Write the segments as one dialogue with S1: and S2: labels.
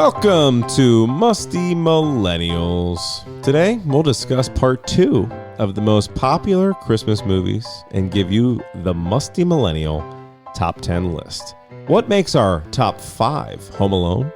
S1: Welcome to Musty Millennials. Today, we'll discuss part 2 of the most popular Christmas movies and give you the Musty Millennial top 10 list. What makes our top 5? Home Alone,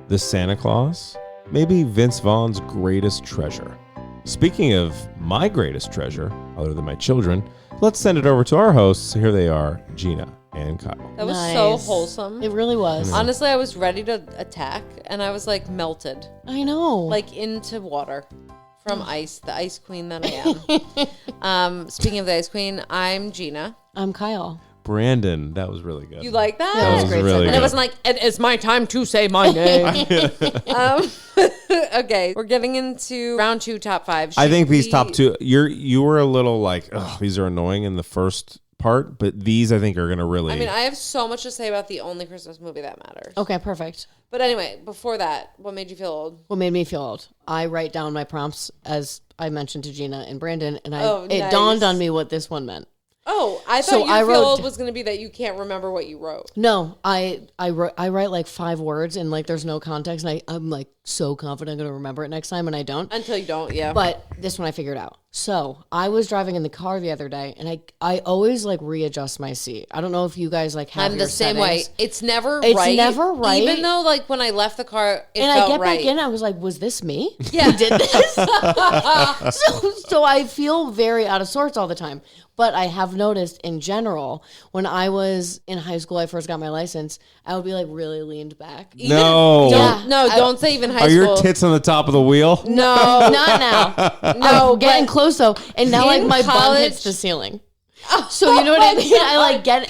S1: The Santa Claus, maybe Vince Vaughn's greatest treasure. Speaking of my greatest treasure, other than my children, let's send it over to our hosts. Here they are, Gina and Kyle.
S2: That was so wholesome.
S3: It really was.
S2: Honestly, I was ready to attack, and I was like melted.
S3: I know.
S2: Like into water from ice, the ice queen that I am. Speaking of the ice queen, I'm Gina.
S3: I'm Kyle.
S1: Brandon, that was really good.
S2: You like that?
S3: That was great.
S1: Really
S2: and
S1: good.
S2: it wasn't like, it's my time to say my name. Okay, we're getting into round 2, top 5.
S1: I think these top 2, you were a little like, oh, these are annoying in the first part, but these I think are going to really...
S2: I mean, I have so much to say about the only Christmas movie that matters.
S3: Okay, perfect.
S2: But anyway, before that, what made you feel old?
S3: What made me feel old? I write down my prompts as I mentioned to Gina and Brandon, and it
S2: nice.
S3: dawned on me what this one meant.
S2: Oh, I thought your feel old was going to be that you can't remember what you wrote.
S3: No, I write like 5 words and like there's no context, and I'm like so confident I'm going to remember it next time, and I don't.
S2: Until you don't, yeah.
S3: But this one I figured out. So I was driving in the car the other day, and I always like readjust my seat. I don't know if you guys like have
S2: I'm
S3: your
S2: the same
S3: settings.
S2: way. It's never
S3: Never right.
S2: Even though like when I left the car, it
S3: and
S2: felt
S3: I get
S2: right.
S3: back in, I was like, was this me?
S2: Yeah.
S3: Who did this? so I feel very out of sorts all the time. But I have noticed in general, when I was in high school, I first got my license, I would be like really leaned back.
S1: No.
S2: Don't say even high
S1: Are
S2: school.
S1: your tits on the top of the wheel?
S2: No.
S3: Not now.
S2: No,
S3: I'm getting close though. And now like my bum hits the ceiling. So you know what I mean? I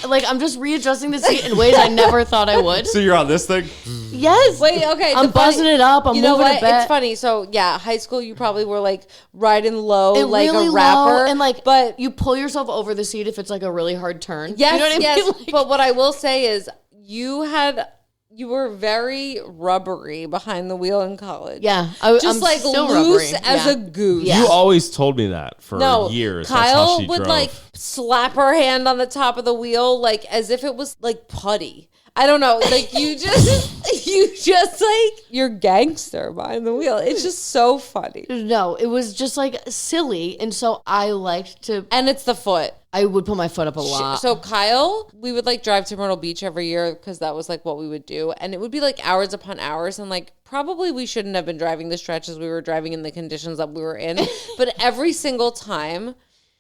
S3: like I'm just readjusting the seat in ways I never thought I would.
S1: So you're on this thing?
S3: Yes.
S2: Wait, okay.
S3: I'm buzzing it up. I'm moving it back.
S2: It's funny. So yeah, high school you probably were like riding low, like
S3: really
S2: a rapper,
S3: low, and like,
S2: but
S3: you pull yourself over the seat if it's like a really hard turn.
S2: yes,
S3: you know what I
S2: yes.
S3: mean? Like,
S2: but what I will say is you were very rubbery behind the wheel in college.
S3: yeah,
S2: Just
S3: I'm
S2: like
S3: still
S2: loose
S3: rubbery.
S2: as
S3: Yeah.
S2: a goose.
S3: Yeah.
S1: You always told me that for years. That's how
S2: Kyle
S1: she
S2: would
S1: drove.
S2: like slap her hand on the top of the wheel like as if it was like putty. I don't know. Like you just like you're gangster behind the wheel. It's just so funny.
S3: No, it was just like silly, and so I liked to.
S2: And it's the foot.
S3: I would put my foot up a lot.
S2: So Kyle, we would like drive to Myrtle Beach every year because that was like what we would do. And it would be like hours upon hours. And like probably we shouldn't have been driving the stretches we were driving in the conditions that we were in. But every single time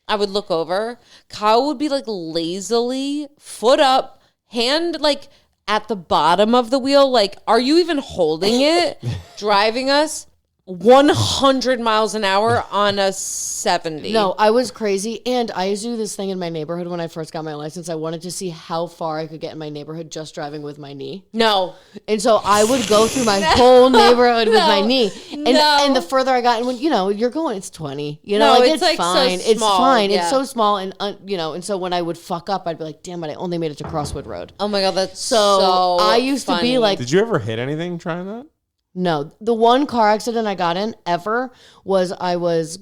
S2: I would look over, Kyle would be like lazily foot up, hand like at the bottom of the wheel. Like, are you even holding it? Driving us 100 miles an hour on a 70.
S3: No, I was crazy, and I used to do this thing in my neighborhood when I first got my license. I wanted to see how far I could get in my neighborhood just driving with my knee.
S2: No.
S3: And so I would go through my whole neighborhood with my knee. And
S2: No.
S3: the further I got, and when you're going, it's 20.
S2: No,
S3: like
S2: it's like so
S3: fine. It's
S2: small,
S3: fine.
S2: yeah.
S3: It's so small, and and so when I would fuck up, I'd be like, damn it, I only made it to Crosswood Road.
S2: Oh my God, that's
S3: So I used to be like,
S1: Did you ever hit anything trying that?
S3: no, the one car accident I got in ever was I was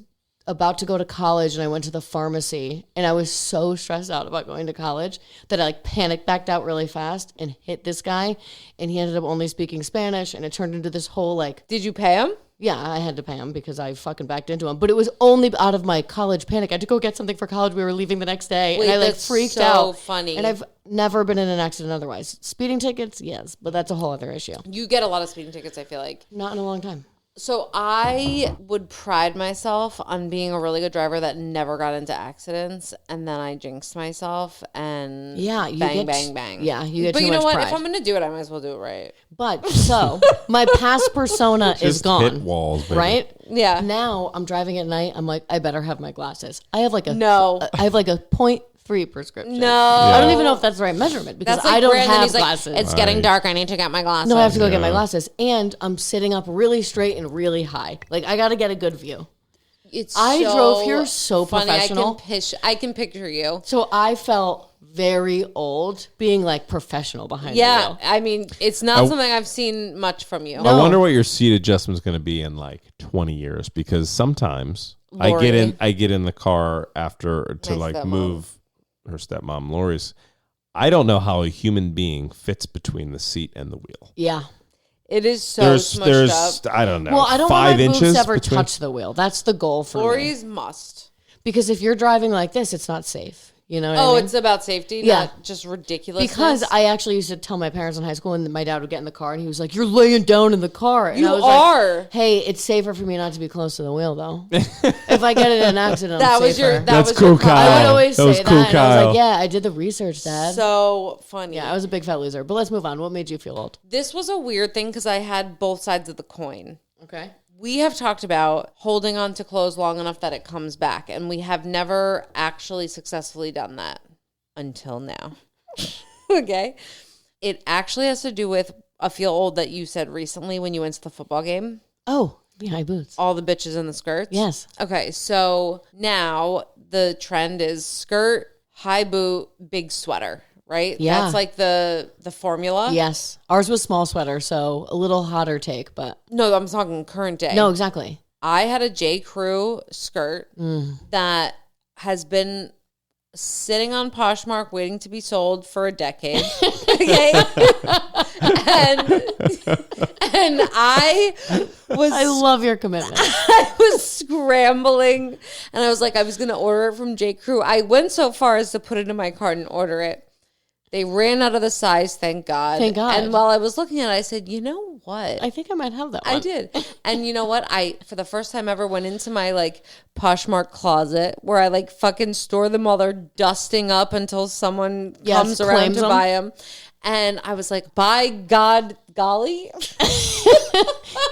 S3: about to go to college, and I went to the pharmacy, and I was so stressed out about going to college that I like panicked, backed out really fast, and hit this guy, and he ended up only speaking Spanish, and it turned into this whole like,
S2: Did you pay him?
S3: yeah, I had to pay him because I fucking backed into him, but it was only out of my college panic. I had to go get something for college. We were leaving the next day,
S2: Wait,
S3: and I like
S2: that's
S3: freaked
S2: so
S3: out.
S2: funny.
S3: And I've never been in an accident otherwise. Speeding tickets, yes, but that's a whole other issue.
S2: You get a lot of speeding tickets, I feel like.
S3: Not in a long time.
S2: So I would pride myself on being a really good driver that never got into accidents, and then I jinxed myself and
S3: Yeah, you
S2: bang,
S3: get-
S2: bang, bang.
S3: yeah, you get
S2: But
S3: too
S2: you know
S3: much
S2: what?
S3: pride.
S2: If I'm going to do it, I might as well do it right.
S3: But so my past persona is
S1: Just
S3: gone.
S1: hit walls, baby.
S3: Right?
S2: Yeah.
S3: Now I'm driving at night. I'm like, I better have my glasses. I have like a
S2: No.
S3: I have like a 0.3 prescription.
S2: No.
S3: I don't even know if that's the right measurement because
S2: That's like
S3: I don't
S2: Brandon,
S3: have
S2: he's like,
S3: glasses.
S2: it's getting dark. I need to get my glasses.
S3: No, I have to go get my
S1: Yeah.
S3: glasses, and I'm sitting up really straight and really high. Like I got to get a good view.
S2: It's
S3: I
S2: so
S3: drove here so
S2: funny.
S3: professional.
S2: I can picture you.
S3: So I felt very old being like professional behind the
S2: Yeah.
S3: wheel.
S2: I mean, it's not something I've seen much from you.
S1: I wonder what your seat adjustment's going to be in like 20 years, because sometimes I get in the car after to
S2: My
S1: like
S2: stepmom.
S1: move her stepmom Lori's. I don't know how a human being fits between the seat and the wheel.
S3: Yeah.
S2: It is so smushed up.
S1: I don't know.
S3: Well, I don't
S1: 5
S3: want my
S1: inches
S3: boobs ever
S1: between.
S3: touch the wheel. That's the goal for me.
S2: Lori's must.
S3: Because if you're driving like this, it's not safe. You know what I mean?
S2: It's about safety,
S3: Yeah.
S2: not just ridiculous.
S3: Because I actually used to tell my parents in high school, and my dad would get in the car, and he was like, "You're laying down in the car." And
S2: You
S3: I was
S2: are.
S3: like, "Hey, it's safer for me not to be close to the wheel, though. If I get in an accident,
S2: that
S3: I'm
S2: was
S3: safer."
S2: your. That
S1: That's
S2: was
S1: cool,
S2: your
S1: Kyle.
S3: I would always
S1: That was
S3: say
S1: cool,
S3: that, and I was
S1: Kyle.
S3: like, "Yeah, I did the research, Dad."
S2: So funny.
S3: Yeah, I was a big fat loser. But let's move on. What made you feel old?
S2: This was a weird thing because I had both sides of the coin.
S3: Okay.
S2: We have talked about holding on to clothes long enough that it comes back, and we have never actually successfully done that until now. Okay. It actually has to do with a feel old that you said recently when you went to the football game.
S3: Oh, the high boots.
S2: All the bitches in the skirts.
S3: Yes.
S2: Okay. So now the trend is skirt, high boot, big sweater, right?
S3: Yeah.
S2: That's like the formula.
S3: Yes. Ours was small sweater, so a little hotter take, but
S2: No, I'm talking current day.
S3: no, exactly.
S2: I had a J. Crew skirt that has been sitting on Poshmark waiting to be sold for a decade. Okay. and I
S3: love your commitment.
S2: I was scrambling and I was like, I was going to order it from J. Crew. I went so far as to put it in my cart and order it. They ran out of the size, thank God.
S3: Thank God.
S2: And while I was looking at it, I said, you know what?
S3: I think I might have that one.
S2: I did. And you know what? I, for the first time ever, went into my like Poshmark closet where I like fucking store them while they're dusting up until someone comes around
S3: claims
S2: to
S3: them.
S2: buy them. And I was like, by God, golly,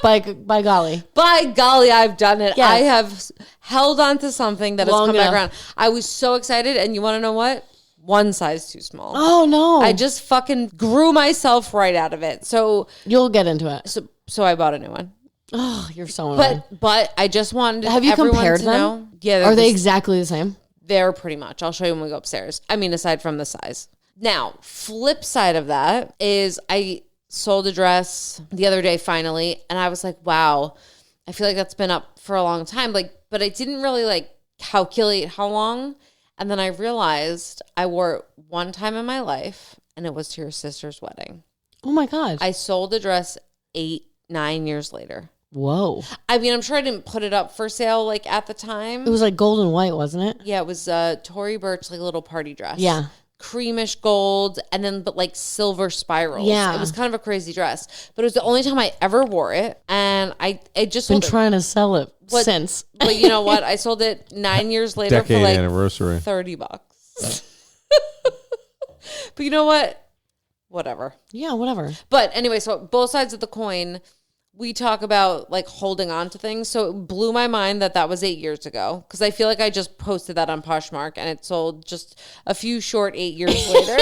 S3: by golly.
S2: by golly, I've done it.
S3: Yes.
S2: I have held on to something that has
S3: Long
S2: come back
S3: enough.
S2: around. I was so excited. And you want to know what? One size too small.
S3: Oh no.
S2: I just fucking grew myself right out of it. So
S3: You'll get into it.
S2: so I bought a new one.
S3: Oh, you're so annoying.
S2: But I just wanted
S3: Have you
S2: everyone
S3: compared
S2: to
S3: them?
S2: know. Yeah,
S3: Are they
S2: just-
S3: exactly the same?
S2: They're pretty much. I'll show you when we go upstairs. I mean, aside from the size. Now, flip side of that is I sold a dress the other day finally, and I was like, wow, I feel like that's been up for a long time. Like, but I didn't really like calculate how long. And then I realized I wore it one time in my life, and it was to your sister's wedding.
S3: Oh my God.
S2: I sold a dress 8-9 years later.
S3: Whoa.
S2: I mean, I'm sure I didn't put it up for sale like at the time.
S3: It was like gold and white, wasn't it?
S2: Yeah, it was Tory Burch, like a little party dress.
S3: Yeah.
S2: Creamish gold, and then but like silver spirals.
S3: Yeah.
S2: It was kind of a crazy dress, but it was the only time I ever wore it, and I just
S3: Been
S2: sold it.
S3: trying to sell it
S2: But-
S3: since.
S2: But you know what? I sold it 9 years later
S1: Decade
S2: for like
S1: anniversary.
S2: $30. But you know what? Whatever.
S3: Yeah, whatever.
S2: But anyway, so both sides of the coin, we talk about like holding on to things. So it blew my mind that was 8 years ago, because I feel like I just posted that on Poshmark and it sold just a few short 8 years later.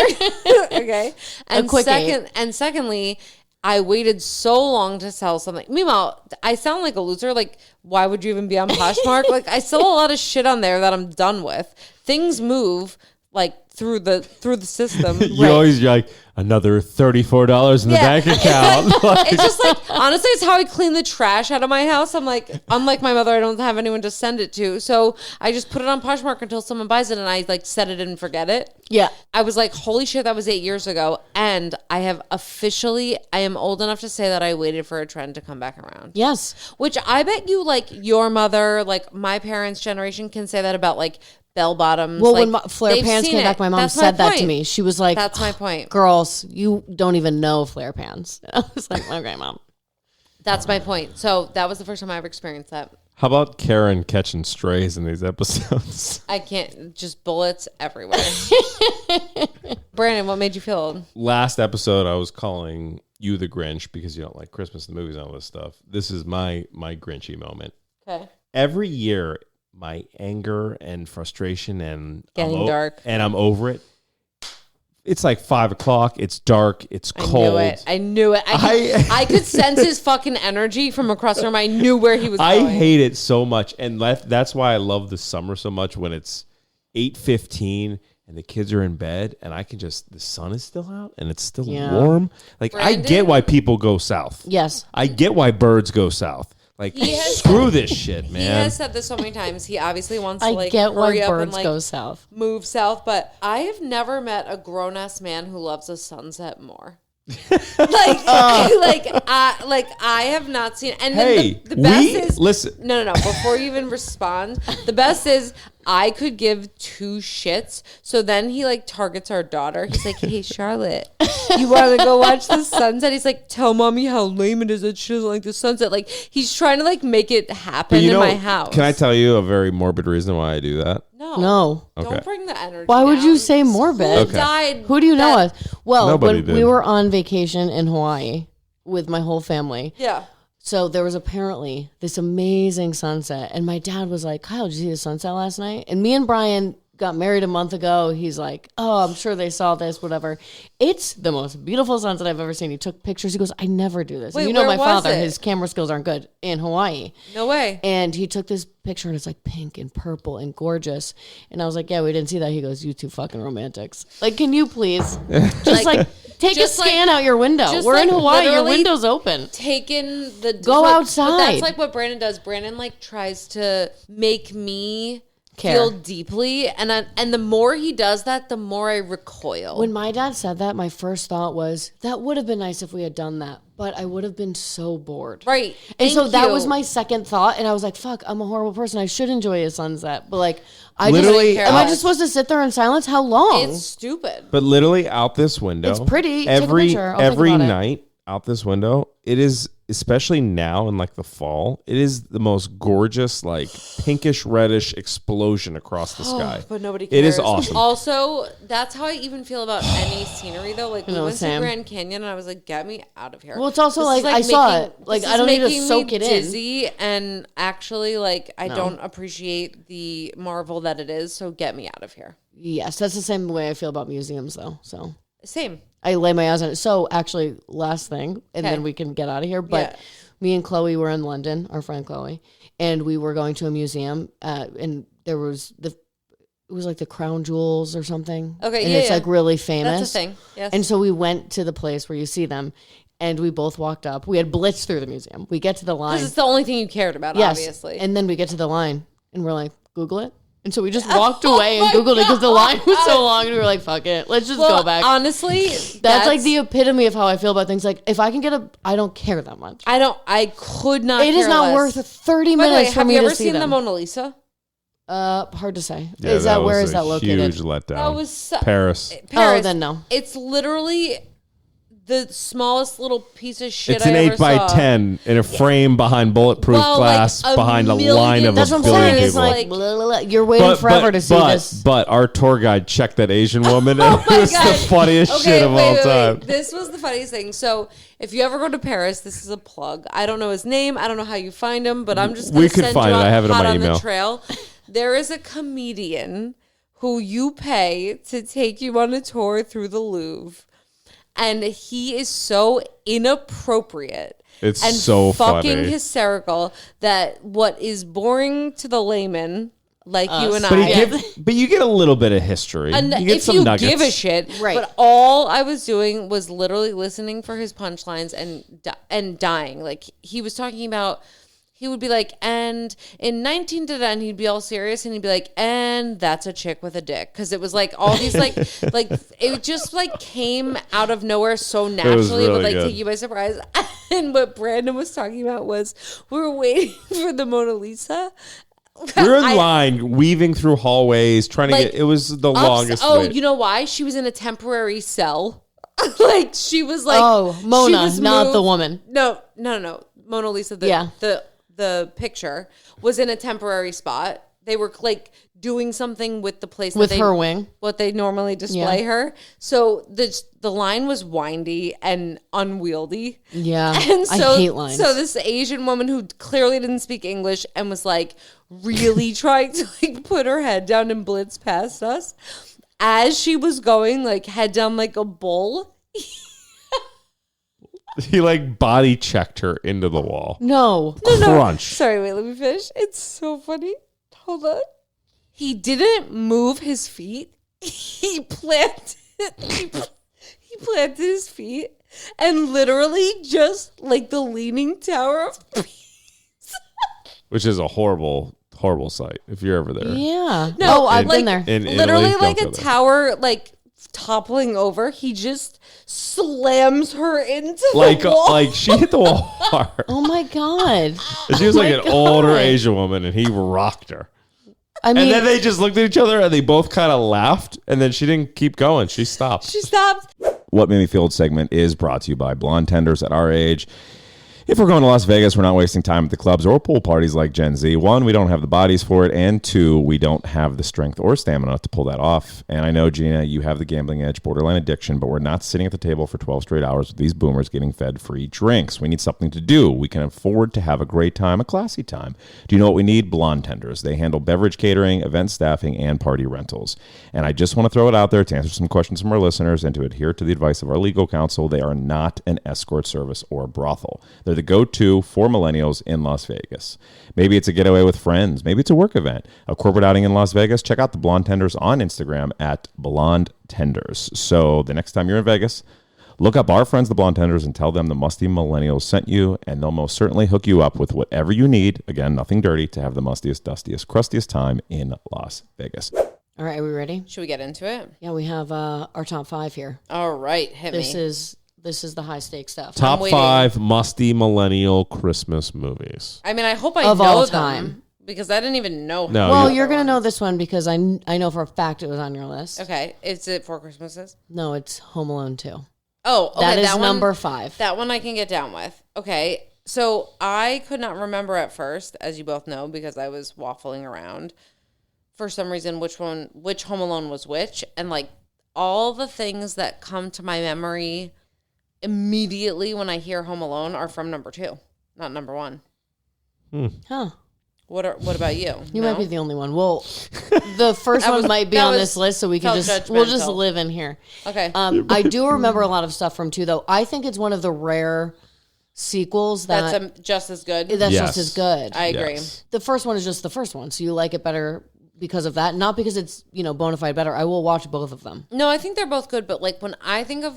S2: Okay. And
S3: quick eight.
S2: secondly, I waited so long to sell something. Meanwhile, I sound like a loser. Like, why would you even be on Poshmark? Like, I sell a lot of shit on there that I'm done with. Things move like through the system.
S1: You're like, another $34 in the bank account.
S2: It's just like, honestly, it's how I clean the trash out of my house. I'm like, unlike my mother, I don't have anyone to send it to. So I just put it on Poshmark until someone buys it, and I like set it and forget it.
S3: Yeah.
S2: I was like, holy shit, that was 8 years ago. And I am old enough to say that I waited for a trend to come back around.
S3: Yes.
S2: Which I bet you, like, your mother, like my parents' generation can say that about like bell bottoms.
S3: Well,
S2: like,
S3: when flare
S2: they've
S3: pants
S2: seen
S3: came
S2: it.
S3: back, my mom
S2: That's my
S3: said that to
S2: point.
S3: me. She was like,
S2: That's my point.
S3: Girls, you don't even know flare pants. I was like, okay, Mom.
S2: That's my point. So that was the first time I ever experienced that.
S1: How about Karen catching strays in these episodes?
S2: I can't, just bullets everywhere. Brandon, what made you feel old?
S1: Last episode, I was calling you the Grinch because you don't like Christmas, the movies, and all this stuff. This is my Grinchy moment.
S2: Okay.
S1: Every year, my anger and frustration and
S2: Getting dark.
S1: and I'm over it. It's like 5 o'clock. It's dark. It's cold.
S2: I knew it. I could sense his fucking energy from across the room. I knew where he was going.
S1: I hate it so much, and that's why I love the summer so much. When it's 8:15 and the kids are in bed, and I can just the sun is still out and it's still warm. Like
S2: Brandon?
S1: I get why people go south.
S3: Yes.
S1: I get why birds go south. Like screw this shit, man.
S2: He has said this so many times. He obviously wants to
S3: I
S2: like
S3: get why
S2: hurry up and
S3: birds
S2: like
S3: go south.
S2: move south, but I have never met a grown ass man who loves a sunset more. I have not seen. And
S1: Hey,
S2: then the best is
S1: listen.
S2: No. Before you even respond, the best is I could give two shits. So then he like targets our daughter. He's like, "Hey, Charlotte, you want to go watch the sunset?" He's like, "Tell mommy how lame it is that she doesn't like the sunset." Like he's trying to like make it happen in my house.
S1: Can I tell you a very morbid reason why I do that?
S3: No.
S2: Don't bring the energy.
S3: Why would
S2: down.
S3: you say morbid?
S2: Who died?
S3: Who do you know us? Well,
S1: Nobody
S3: when
S1: did.
S3: we were on vacation in Hawaii with my whole family.
S2: Yeah.
S3: So there was apparently this amazing sunset. And my dad was like, Kyle, did you see the sunset last night? And me and Brian got married a month ago. He's like, oh, I'm sure they saw this, whatever. It's the most beautiful sunset I've ever seen. He took pictures. He goes, I never do this.
S2: Wait,
S3: and you know
S2: where
S3: my
S2: was
S3: father,
S2: it?
S3: his camera skills aren't good in Hawaii.
S2: No way.
S3: And he took this picture and it's like pink and purple and gorgeous. And I was like, yeah, we didn't see that. He goes, you two fucking romantics. Like, can you please just like take a scan out your window? We're in Hawaii. Your window's open.
S2: Taking the
S3: Go outside.
S2: But that's like what Brandon does. Brandon like tries to make me feel deeply, and the more he does that, the more I recoil.
S3: When my dad said that, my first thought was that would have been nice if we had done that, but I would have been so bored.
S2: Right.
S3: And so that was my second thought, and I was like, fuck, I'm a horrible person. I should enjoy a sunset. But like, am I just supposed to sit there in silence? How long?
S2: It's stupid.
S1: But literally out this window.
S3: It's pretty.
S1: Every
S3: Take a picture. I'll think about it.
S1: night out this window, it is, especially now in like the fall, it is the most gorgeous, like pinkish reddish explosion across the sky.
S2: But nobody cares.
S1: It is awesome.
S2: Also, that's how I even feel about any scenery though. Like we went to
S3: Sam.
S2: Grand Canyon and I was like, get me out of here.
S3: Well, it's also
S2: This
S3: like,
S2: is,
S3: I saw it. Like,
S2: this
S3: I
S2: is
S3: don't need to
S2: making
S3: soak
S2: me
S3: it in.
S2: dizzy, and actually like I don't appreciate the marvel that it is, so get me out of here.
S3: Yes, that's the same way I feel about museums though. So
S2: Same.
S3: I lay my eyes on it. So actually, last thing, and then we can get out of here. But me and Chloe were in London, our friend Chloe, and we were going to a museum. And there was it was like the Crown Jewels or something.
S2: Okay,
S3: and it's like really famous.
S2: That's a thing. Yes.
S3: And so we went to the place where you see them, and we both walked up. We had blitzed through the museum. We get to the line.
S2: Because it's the only thing you cared about, obviously.
S3: And then we get to the line, and we're like, Google it. And so we just walked away and Googled it because the line was so long, and we were like, fuck it. Let's just go back.
S2: Honestly,
S3: that's like the epitome of how I feel about things. Like, if I can get I don't care that much.
S2: I could not
S3: It is not worth 30 minutes for me to see
S2: have you ever seen
S3: them.
S2: the Mona Lisa?
S3: Hard to say.
S1: Yeah,
S3: Where
S1: was
S3: is that
S1: a
S3: located?
S1: Huge letdown.
S2: That was
S1: Paris.
S3: Oh, then no.
S2: It's literally the smallest little piece of shit
S1: It's
S2: I
S1: an
S2: ever
S1: 8x10 in a frame behind bulletproof glass behind a line of
S3: That's
S1: a
S3: what I'm
S1: billion
S3: saying.
S1: people.
S3: It's like, blah, blah, blah. You're waiting forever to see this.
S1: But our tour guide checked that Asian woman, and it was the funniest shit of all time.
S2: This was the funniest thing. So if you ever go to Paris, this is a plug. I don't know his name. I don't know how you find him, but I'm just going to send
S1: find
S2: you
S1: it. I have it on
S2: hot
S1: my email.
S2: the trail. There is a comedian who you pay to take you on a tour through the Louvre. And he is so inappropriate.
S1: It's
S2: and
S1: so
S2: fucking
S1: funny.
S2: hysterical that what is boring to the layman, like you and
S1: But you get a little bit of history.
S2: and
S1: you get
S2: if
S1: some
S2: you
S1: nuggets.
S2: give a shit,
S3: Right.
S2: But all I was doing was literally listening for his punchlines and dying. Like he was talking about, he would be like, and in 19 and he'd be all serious and he'd be like, and that's a chick with a dick, because it was like all these like it just like came out of nowhere so naturally, it would like take you by surprise. And what Brandon was talking about was we were waiting for the Mona Lisa.
S1: We were in line, weaving through hallways, trying to get. It was the longest.
S2: Oh,
S1: wait.
S2: you know why? She was in a temporary cell. Like she was like,
S3: Mona,
S2: she was
S3: not
S2: moved.
S3: the woman.
S2: No. Mona Lisa, the picture was in a temporary spot. They were like doing something with the place
S3: With her wing.
S2: what they normally display her. So the line was windy and unwieldy.
S3: Yeah,
S2: And so,
S3: I hate lines.
S2: So this Asian woman who clearly didn't speak English and was like really trying to like put her head down and blitz past us, as she was going like head down like a bull.
S1: He like body checked her into the wall.
S3: No.
S1: Crunch.
S2: Sorry, wait, let me finish. It's so funny. Hold on. He didn't move his feet. He planted his feet and literally just like the Leaning Tower of Pisa.
S1: Which is a horrible sight if you're ever there.
S3: Yeah.
S2: No,
S3: I've
S2: like,
S3: been there.
S1: In Italy,
S2: literally
S1: don't
S2: like
S1: go
S2: a
S1: there.
S2: tower like toppling over, he just slams her into
S1: Like,
S2: the wall.
S1: like she hit the wall hard.
S3: Oh my God.
S1: And she was like an
S3: God.
S1: older Asian woman, and he rocked her.
S3: I mean,
S1: And then they just looked at each other, and they both kind of laughed, and then she didn't keep going. She stopped.
S2: She stopped.
S4: What Made Me Feel Old segment is brought to you by blonde tenders at our age. If we're going to Las Vegas, we're not wasting time at the clubs or pool parties like Gen Z. One, we don't have the bodies for it. And two, we don't have the strength or stamina to pull that off. And I know, Gina, you have the gambling edge, borderline addiction, but we're not sitting at the table for 12 straight hours with these boomers getting fed free drinks. We need something to do. We can afford to have a great time, a classy time. Do you know what we need? Blonde tenders. They handle beverage catering, event staffing, and party rentals. And I just want to throw it out there to answer some questions from our listeners and to adhere to the advice of our legal counsel. They are not an escort service or a brothel. They're the go-to for millennials in Las Vegas. Maybe it's a getaway with friends. Maybe it's a work event, a corporate outing in Las Vegas. Check out the Blonde Tenders on Instagram at Blonde Tenders. So the next time you're in Vegas, look up our friends, the Blonde Tenders, and tell them the Musty Millennials sent you, and they'll most certainly hook you up with whatever you need. Again, nothing dirty, to have the mustiest, dustiest, crustiest time in Las Vegas.
S3: all right, are we ready?
S2: Should we get into it?
S3: Yeah, we have our top 5 here.
S2: All right, hit
S3: This
S2: me.
S3: is the high stakes stuff.
S1: Top
S2: waiting.
S1: 5 musty millennial Christmas movies.
S2: I mean, I hope I
S3: Of
S2: know
S3: all
S2: them
S3: time.
S2: because I didn't even know.
S1: No,
S3: Well,
S1: you-
S3: you're gonna know this one because I know for a fact it was on your list.
S2: Okay, is it 4 Christmases?
S3: No, it's Home Alone 2.
S2: Oh, okay,
S3: That is
S2: one-
S3: number 5.
S2: That one I can get down with. Okay, so I could not remember at first, as you both know, because I was waffling around for some reason which Home Alone was which, and like all the things that come to my memory immediately when I hear Home Alone are from number 2, not number 1.
S3: Huh.
S2: What about you?
S3: You
S2: No?
S3: might be the only one. Well, the first
S2: That
S3: one
S2: was-
S3: might be
S2: that
S3: on
S2: was-
S3: this list, so we can
S2: felt
S3: we'll just
S2: judgmental.
S3: live in here.
S2: Okay.
S3: I do remember a lot of stuff from 2, though. I think it's one of the rare sequels
S2: That's
S3: that
S2: just as good.
S3: that's
S1: Yes.
S3: just as good.
S2: I agree.
S1: Yes.
S3: The first one is just the first one, so you like it better because of that, not because it's bona fide better. I will watch both of them.
S2: No, I think they're both good, but like when I think of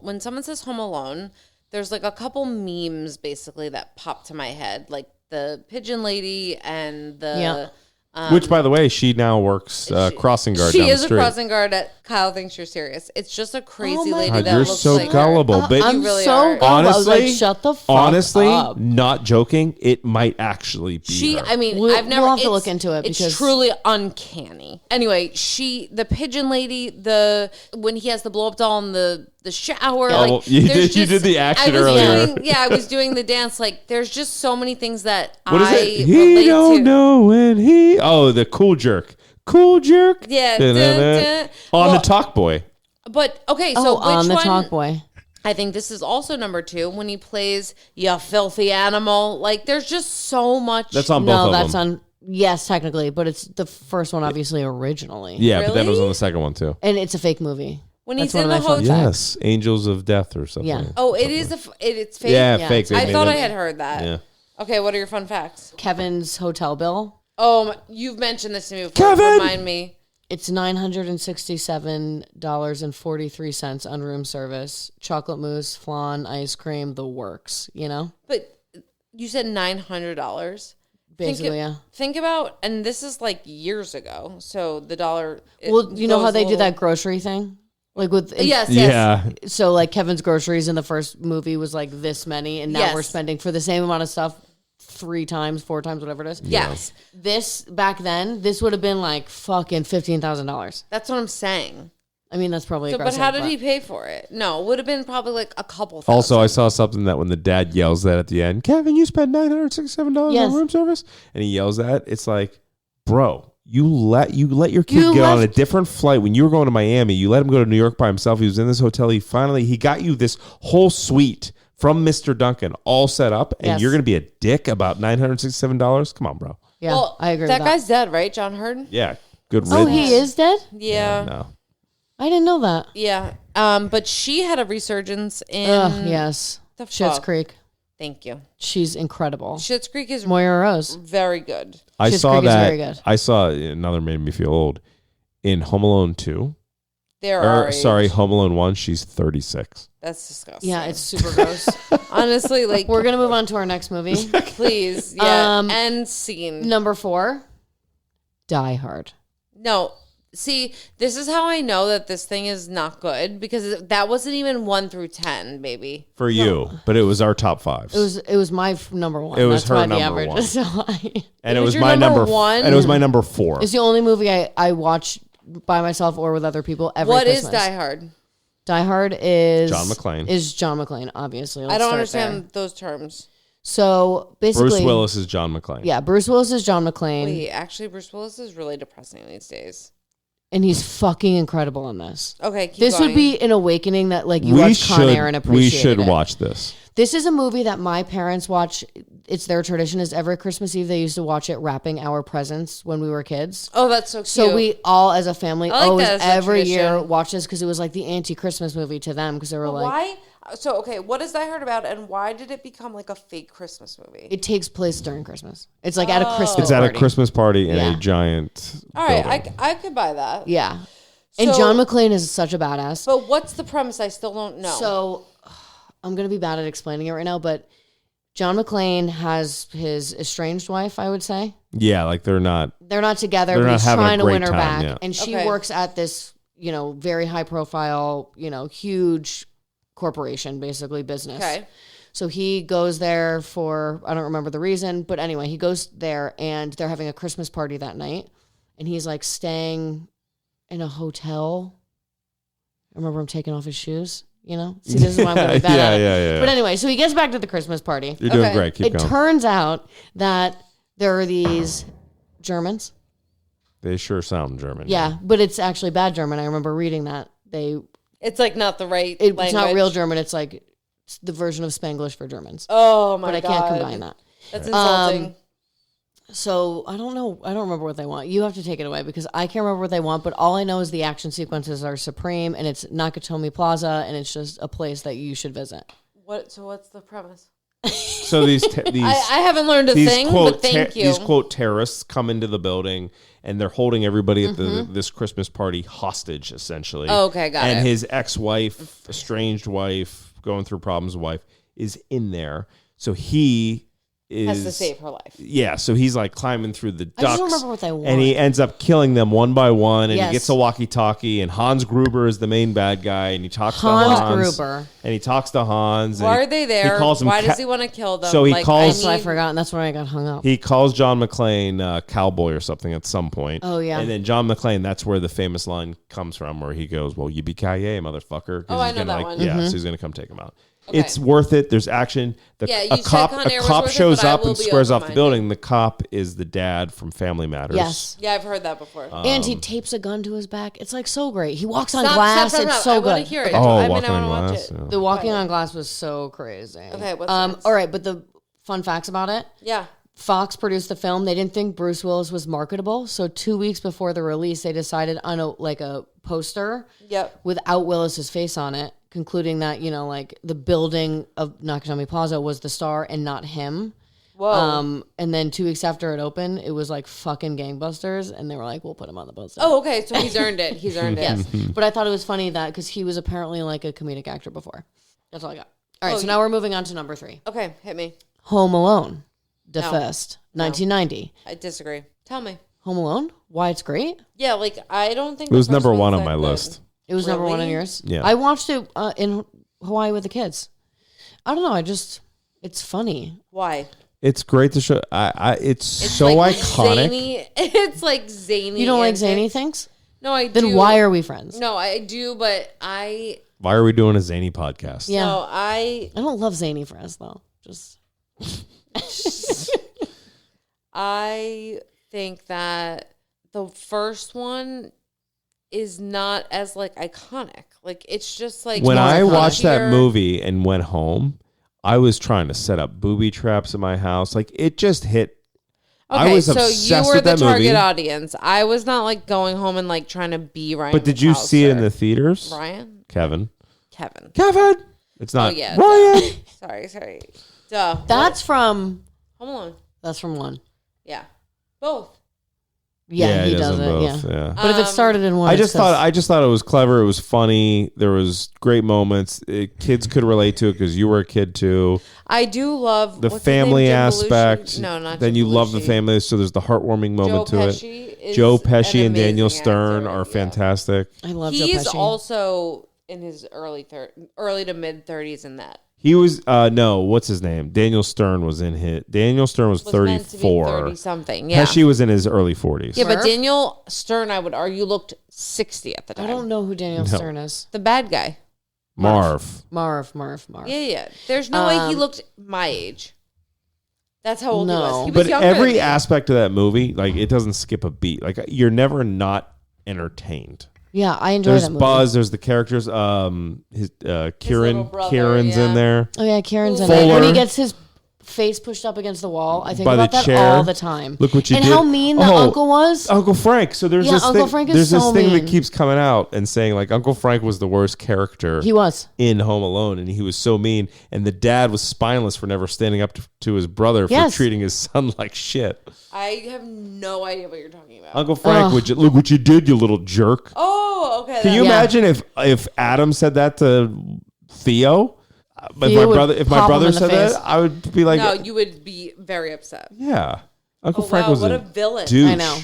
S2: when someone says Home Alone, there's like a couple memes basically that pop to my head, like the pigeon lady and the.
S3: Yeah.
S1: Which, by the way, she now works crossing guard
S2: She
S1: down the
S2: is a
S1: street.
S2: crossing guard at Kyle Thinks You're Serious. It's just a crazy
S3: Oh my
S2: lady
S1: God,
S2: that
S1: you're
S2: looks
S1: so
S2: like her.
S1: gullible. But
S3: I'm
S2: really
S3: so
S2: are.
S3: gullible. I was
S1: honestly,
S3: like, shut the fuck
S1: honestly,
S3: up.
S1: not joking, it might actually be
S2: She,
S1: her.
S2: I mean,
S3: We'll-
S2: I've never.
S3: we'll have to
S2: it's-
S3: look into it
S2: It's
S3: because-
S2: truly uncanny. Anyway, the pigeon lady, when he has the blow up doll in the shower.
S1: Oh,
S2: like,
S1: well, you
S2: there's
S1: did the action
S2: I was
S1: earlier.
S2: I was doing the dance. Like, there's just so many things that
S1: What is
S2: I
S1: it? He
S2: relate
S1: don't
S2: to.
S1: know when he. Oh, the cool jerk. Cool jerk.
S2: Yeah,
S1: Da-da-da.
S2: dun, dun.
S1: On
S2: Well,
S1: the Talk Boy.
S2: But okay, so which
S3: on the
S2: one?
S3: Talk Boy.
S2: I think this is also number 2 when he plays "Ya Filthy Animal." Like, there's just so much.
S1: That's on both
S3: No,
S1: of
S3: that's
S1: them.
S3: on. Yes, technically, but it's the first one, obviously, originally.
S1: Yeah, but then it was
S2: Really?
S1: on the second one too.
S3: And it's a fake movie.
S2: When
S3: That's
S2: he's
S3: one
S2: in
S3: of
S2: the
S3: my fun
S2: hotel.
S3: facts.
S1: Yes, Angels of Death or something.
S3: Yeah.
S2: Oh, it is it's fake.
S1: Yeah,
S3: Yeah,
S1: fake. They
S2: I
S1: made
S2: thought
S1: it.
S2: I had heard that.
S1: Yeah.
S2: Okay, what are your fun facts?
S3: Kevin's hotel bill.
S2: Oh, you've mentioned this to me before.
S1: Kevin!
S2: Remind me.
S3: It's $967.43 on room service. Chocolate mousse, flan, ice cream, the works.
S2: But you said $900.
S3: Basically, yeah.
S2: Think about, and this is like years ago. So the dollar.
S3: Well, you know how
S2: goes
S3: they
S2: a
S3: do
S2: little-
S3: that grocery thing, like with
S2: Yes.
S1: Yeah.
S3: So like Kevin's groceries in the first movie was like this many, and now
S2: Yes.
S3: we're spending for the same amount of stuff 3 times, 4 times, whatever it is.
S2: Yes.
S3: This back then, this would have been like fucking $15,000.
S2: That's what I'm saying.
S3: I mean, that's probably
S2: So, but
S3: aggressive.
S2: how did he pay for it? No, it would have been probably like a couple thousand.
S1: Also, I saw something that when the dad yells that at the end, Kevin, you spent $967
S3: Yes.
S1: on room service, and he yells that, it's like, bro, you let your kid
S3: You
S1: get on a
S3: left-
S1: different flight when you were going to Miami. You let him go to New York by himself. He was in this hotel. He got you this whole suite from Mr. Duncan, all set up, and
S3: Yes.
S1: you're gonna be a dick about $967. Come on, bro.
S3: Yeah,
S2: Well,
S3: I agree
S2: That
S3: with that.
S2: guy's dead, right? John Hurd?
S1: Yeah, good
S3: Oh,
S1: riddance.
S3: he is dead?
S2: Yeah.
S1: No.
S3: I didn't know that.
S2: Yeah. But she had a resurgence in.
S3: Yes.
S2: The
S3: Schitt's
S2: fuck?
S3: Creek.
S2: Thank you.
S3: She's incredible.
S2: Schitt's Creek is
S3: Moira Rose.
S2: very good.
S1: I
S3: Schitt's
S1: saw
S3: Creek is
S1: that.
S3: very good.
S1: I saw another made me feel old in Home Alone 2.
S2: There are.
S1: Home Alone 1. She's 36.
S2: That's disgusting.
S3: Yeah, it's super gross.
S2: honestly like.
S3: We're going to move on to our next movie.
S2: Please, yeah.
S3: Um,
S2: End scene.
S3: Number 4, Die Hard.
S2: No, See, this is how I know that this thing is not good because that wasn't even 1 through 10, baby.
S1: For you, but it was our top fives.
S3: It was my number one.
S1: It was
S3: That's
S1: her
S3: why the
S1: number
S3: average
S1: one.
S3: is so high.
S1: And
S2: It was your
S1: my
S2: number one?
S1: And it was my number 4.
S3: It's the only movie I watch by myself or with other people every
S2: What is
S3: Christmas.
S2: Die Hard?
S3: Die Hard is
S1: John McClane.
S3: Is John McClane, obviously.
S2: I don't
S3: Let's start
S2: understand those terms.
S3: there. So basically,
S1: Bruce Willis is John McClane.
S3: Yeah, Bruce Willis is John McClane,
S2: Wait, actually, Bruce Willis is really depressing these days.
S3: and he's fucking incredible in this.
S2: Okay, keep
S3: This
S2: going.
S3: would be an awakening that like you watch Con Air and appreciate
S1: we should
S3: it.
S1: watch this.
S3: This is a movie that my parents watch. It's their tradition. Is every Christmas Eve they used to watch it, wrapping our presents when we were kids.
S2: Oh, that's so cute.
S3: So we all, as a family,
S2: I like
S3: always
S2: that as a
S3: every year
S2: tradition.
S3: watch this because it was like the anti-Christmas movie to them because they were like,
S2: why? So, okay, what is Die Hard about, and why did it become like a fake Christmas movie?
S3: it takes place during Christmas. It's like at a Christmas
S1: It's at a
S3: party.
S1: Christmas party in
S3: Yeah.
S1: a giant
S2: All right,
S1: building.
S2: I could buy that.
S3: Yeah. And
S2: So-
S3: John McClane is such a badass.
S2: But what's the premise? I still don't know.
S3: So I'm going to be bad at explaining it right now, but John McClane has his estranged wife, I would say.
S1: Yeah, like they're not.
S3: They're not together,
S1: They're
S3: but
S1: not
S3: he's
S1: having a
S3: trying to
S1: great
S3: win her
S1: time,
S3: back.
S1: yeah.
S3: And she
S2: Okay.
S3: works at this, very high profile, huge corporation, basically business.
S2: okay.
S3: So he goes there for, I don't remember the reason, but anyway, he goes there and they're having a Christmas party that night. And he's like staying in a hotel. I remember him taking off his shoes, See, this is why I'm going to be bad at it.
S1: yeah.
S3: But anyway, so he gets back to the Christmas party.
S1: You're doing
S2: Okay.
S1: great. Keep
S3: It
S1: going.
S3: turns out that there are these Germans.
S1: They sure sound German.
S3: Yeah, but it's actually bad German. I remember reading that.
S2: It's like not the right
S3: It's
S2: language.
S3: not real German. It's like it's the version of Spanglish for Germans.
S2: Oh my
S3: But I
S2: god.
S3: can't combine that.
S2: That's insulting.
S3: So I don't know. I don't remember what they want. You have to take it away because I can't remember what they want. But all I know is the action sequences are supreme, and it's Nakatomi Plaza, and it's just a place that you should visit.
S2: So what's the premise?
S1: So these
S2: I haven't learned a
S1: these
S2: thing,
S1: quote
S2: but thank you.
S1: these quote terrorists come into the building and they're holding everybody at this Christmas party hostage essentially.
S2: Oh, okay, got
S1: and
S2: it.
S1: his ex-wife, estranged wife, going through problems with wife, is in there. So he
S2: Has to save her life.
S1: Yeah, so he's like climbing through the ducts.
S3: I just don't remember what they want.
S1: And he ends up killing them one by one, and
S3: Yes.
S1: he gets a walkie-talkie, and Hans Gruber is the main bad guy, and he talks to
S3: Hans
S1: Hans.
S3: Gruber.
S1: And he talks to Hans. and
S2: Why are they there?
S1: He calls him
S2: Why does he want to kill them?
S1: So he calls-
S3: That's what I forgot, and that's where I got hung up.
S1: He calls John McClane cowboy or something at some point.
S3: Oh, yeah.
S1: And then John McClane, that's where the famous line comes from, where he goes, "Well, yippee-ki-yay, motherfucker!" 'Cause
S2: Oh, I
S1: he's
S2: know
S1: gonna,
S2: that one.
S1: Yeah, so he's gonna come take him out.
S2: Okay.
S1: It's worth it. There's action.
S2: Yeah, you
S1: a
S2: said
S1: cop,
S2: Con Air
S1: a
S2: was
S1: cop
S2: worth it,
S1: shows
S2: but I
S1: up
S2: will
S1: and
S2: be
S1: squares off the
S2: open-minded.
S1: building. The cop is the dad from Family Matters.
S3: Yes.
S2: Yeah, I've heard that before.
S3: And he tapes a gun to his back. It's like so great. He walks on
S2: Stop,
S3: glass.
S2: stop,
S3: It's
S2: stop.
S3: so
S2: I
S3: good.
S2: want to hear it.
S1: Oh,
S2: I
S1: walking on
S2: want to watch
S1: glass.
S2: it.
S1: yeah.
S3: The walking on glass was so crazy.
S2: Okay, what's next?
S3: all right, but the fun facts about it.
S2: Yeah.
S3: Fox produced the film. They didn't think Bruce Willis was marketable, so 2 weeks before the release, they decided on a poster
S2: Yep.
S3: without Willis's face on it, concluding that the building of Nakatomi Plaza was the star and not him.
S2: Whoa.
S3: And then 2 weeks after it opened, it was like fucking gangbusters, and they were like, "We'll put him on the poster."
S2: Oh, okay. So he's earned it. He's earned it.
S3: Yes, but I thought it was funny that because he was apparently like a comedic actor before. That's all I got. All right, so now we're moving on to number 3.
S2: Okay, hit me.
S3: Home Alone, the
S2: No.
S3: first, 1990.
S2: I disagree. Tell me.
S3: Home Alone, why it's great?
S2: Yeah, like I don't think
S1: It was
S2: the first
S1: number one
S2: one's
S1: on
S2: that
S1: my
S2: good.
S1: list.
S3: It was number 1 on
S2: Really?
S3: yours.
S1: Yeah.
S3: I watched it in Hawaii with the kids. I don't know. It's funny.
S2: Why?
S1: It's great to show. It's so
S2: like
S1: iconic.
S2: Zany. It's like zany.
S3: You don't like
S2: antics.
S3: zany things?
S2: No, I do.
S3: Then why are we friends?
S2: No, I do, but I.
S1: Why are we doing a zany podcast?
S3: Yeah.
S2: No, I
S3: don't love zany friends though. Just
S2: I think that the first one is not as like iconic. Like it's just like
S1: When
S2: more
S1: I watched that
S2: punchier.
S1: movie and went home, I was trying to set up booby traps in my house. Like it just hit. I
S2: Okay,
S1: was
S2: so you
S1: obsessed
S2: were
S1: with
S2: the
S1: that
S2: target
S1: movie.
S2: audience. I was not like going home and like trying to be Ryan.
S1: But did you see it in the theaters?
S2: Ryan?
S1: Kevin.
S2: Kevin.
S1: It's not.
S2: Oh yeah.
S1: Ryan.
S2: Duh. Sorry. Duh.
S3: that's from
S2: Home Alone.
S3: that's from 1.
S2: Yeah. Both.
S3: Yeah, he does it.
S1: both.
S3: Yeah. But if it started in one,
S1: I just thought it was clever. It was funny. There was great moments. Kids could relate to it because you were a kid too.
S2: I do love
S1: The
S2: what's his name,
S1: family
S2: Jim
S1: aspect.
S2: Belushi? No, not
S1: Then
S2: Jim
S1: you love the
S2: Belushi.
S1: family, so there's the heartwarming moment
S2: Joe
S1: to
S2: Pesci
S1: it.
S2: is
S1: Joe Pesci
S2: an
S1: and Daniel
S2: amazing
S1: Stern
S2: actor,
S1: are
S2: yeah.
S1: fantastic.
S3: I love Joe
S2: He's
S3: Pesci.
S2: also in his early to mid 30s in that.
S1: He was no, what's his name? Daniel Stern was in his. Daniel Stern was
S2: Meant to be
S1: 34.
S2: 30 something. Yeah.
S1: Pesci was in his early 40s.
S2: Yeah, but
S3: Murph?
S2: Daniel Stern, I would argue, looked 60 at the
S3: I
S2: time.
S3: don't know who Daniel Stern is.
S2: The bad guy.
S1: Marv.
S3: Marv.
S2: Yeah. There's no way he looked my age. That's how old he was. He was
S1: But
S2: younger than
S1: every
S2: me.
S1: aspect of that movie, like it doesn't skip a beat. Like you're never not entertained.
S3: Yeah, I enjoy
S1: There's
S3: that movie.
S1: Buzz. There's the characters. Kieran.
S2: little brother,
S1: Kieran's
S2: yeah.
S1: in there.
S3: Oh yeah, Karen's in
S1: Fuller.
S3: it. When he gets his face pushed up against the wall, I think
S1: By
S3: about
S1: the
S3: that
S1: chair.
S3: all the time.
S1: Look what you
S3: and
S1: did.
S3: how mean the
S1: Oh,
S3: uncle was.
S1: Uncle Frank. So there's
S3: Yeah,
S1: this
S3: Uncle
S1: thing.
S3: Frank is
S1: there's this
S3: so
S1: thing
S3: mean.
S1: that keeps coming out and saying like Uncle Frank was the worst character
S3: He was.
S1: in Home Alone, and he was so mean. And the dad was spineless for never standing up to his brother for
S3: Yes.
S1: treating his son like shit.
S2: I have no idea what you're talking about.
S1: Uncle Frank, look what you did, you little jerk.
S2: Oh, okay.
S1: Can you
S3: Yeah.
S1: imagine if Adam said that to Theo? If
S3: Theo would
S1: my
S3: pop him
S1: brother
S3: in the
S1: said
S3: face.
S1: that, I would be like,
S2: No, you would be very upset.
S1: yeah. Uncle
S2: Oh,
S1: Frank
S2: wow,
S1: was
S2: what
S1: a
S2: a villain.
S1: douche.
S3: I know.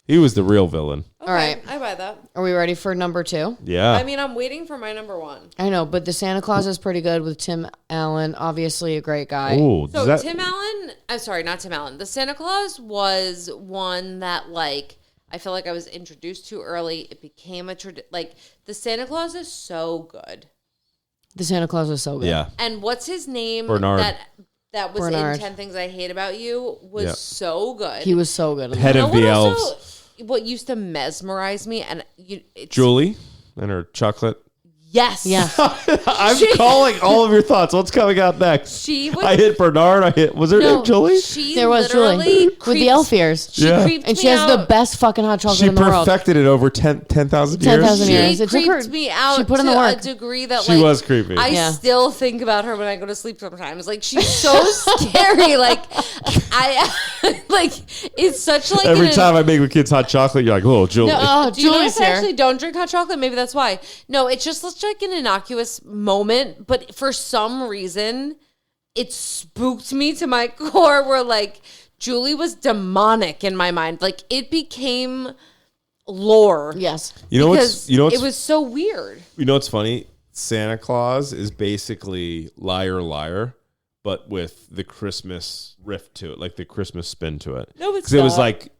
S1: He was the real villain.
S2: Okay,
S3: All right.
S2: I buy that.
S3: Are we ready for number 2?
S1: Yeah.
S2: I mean, I'm waiting for my number 1.
S3: I know, but the Santa Claus is pretty good with Tim Allen. Obviously, a great guy.
S1: Ooh,
S2: So
S1: does that,
S2: Tim Allen, I'm sorry, not Tim Allen. The Santa Claus was one that like I feel like I was introduced to early. It became a like the Santa Claus is so good.
S3: The Santa Claus was so good.
S1: yeah.
S2: And what's his name?
S1: Bernard.
S2: That was
S3: Bernard.
S2: in 10 Things I Hate About You was
S1: Yeah.
S2: so good.
S3: He was so good.
S1: Head
S2: You know
S1: of the
S2: what
S1: elves.
S2: also- what used to mesmerize me and it's,
S1: Julie and her chocolate.
S2: Yes.
S3: Yeah.
S1: I'm calling all of your thoughts. What's coming out next?
S2: She was
S1: I hit Bernard. Was her name Julie?
S2: She
S3: There was
S2: literally
S3: Julie with the
S2: creeps-
S3: elf ears.
S2: She
S1: Yeah.
S2: creeped
S3: And
S2: me
S3: she has the
S2: out.
S3: best fucking hot chocolate
S1: She
S3: in the world.
S1: perfected it over 10,000 years.
S3: 10,000
S2: She
S3: years. It took her-
S2: creeped me out
S3: she put in
S2: to
S3: the
S2: a
S3: work.
S2: degree that
S1: She
S2: like
S1: was creepy.
S2: I
S3: Yeah.
S2: still think about her when I go to sleep sometimes. Like she's so scary. Like I like it's such like
S1: Every
S2: an-
S1: time I make the kids hot chocolate, you're like, oh, Julie.
S2: No,
S3: Oh,
S2: do you
S3: Julie's
S2: guys
S3: here.
S2: actually don't drink hot chocolate? Maybe that's why. No, it's just such like an innocuous moment, but for some reason, it spooked me to my core. Where like Julie was demonic in my mind. Like it became lore.
S3: Yes.
S1: You know
S2: because
S1: what's
S2: it was so weird.
S1: You know what's funny? Santa Claus is basically Liar Liar, but with the Christmas riff to it, like the Christmas spin to it.
S2: No, it's
S1: because it was
S2: not.
S1: like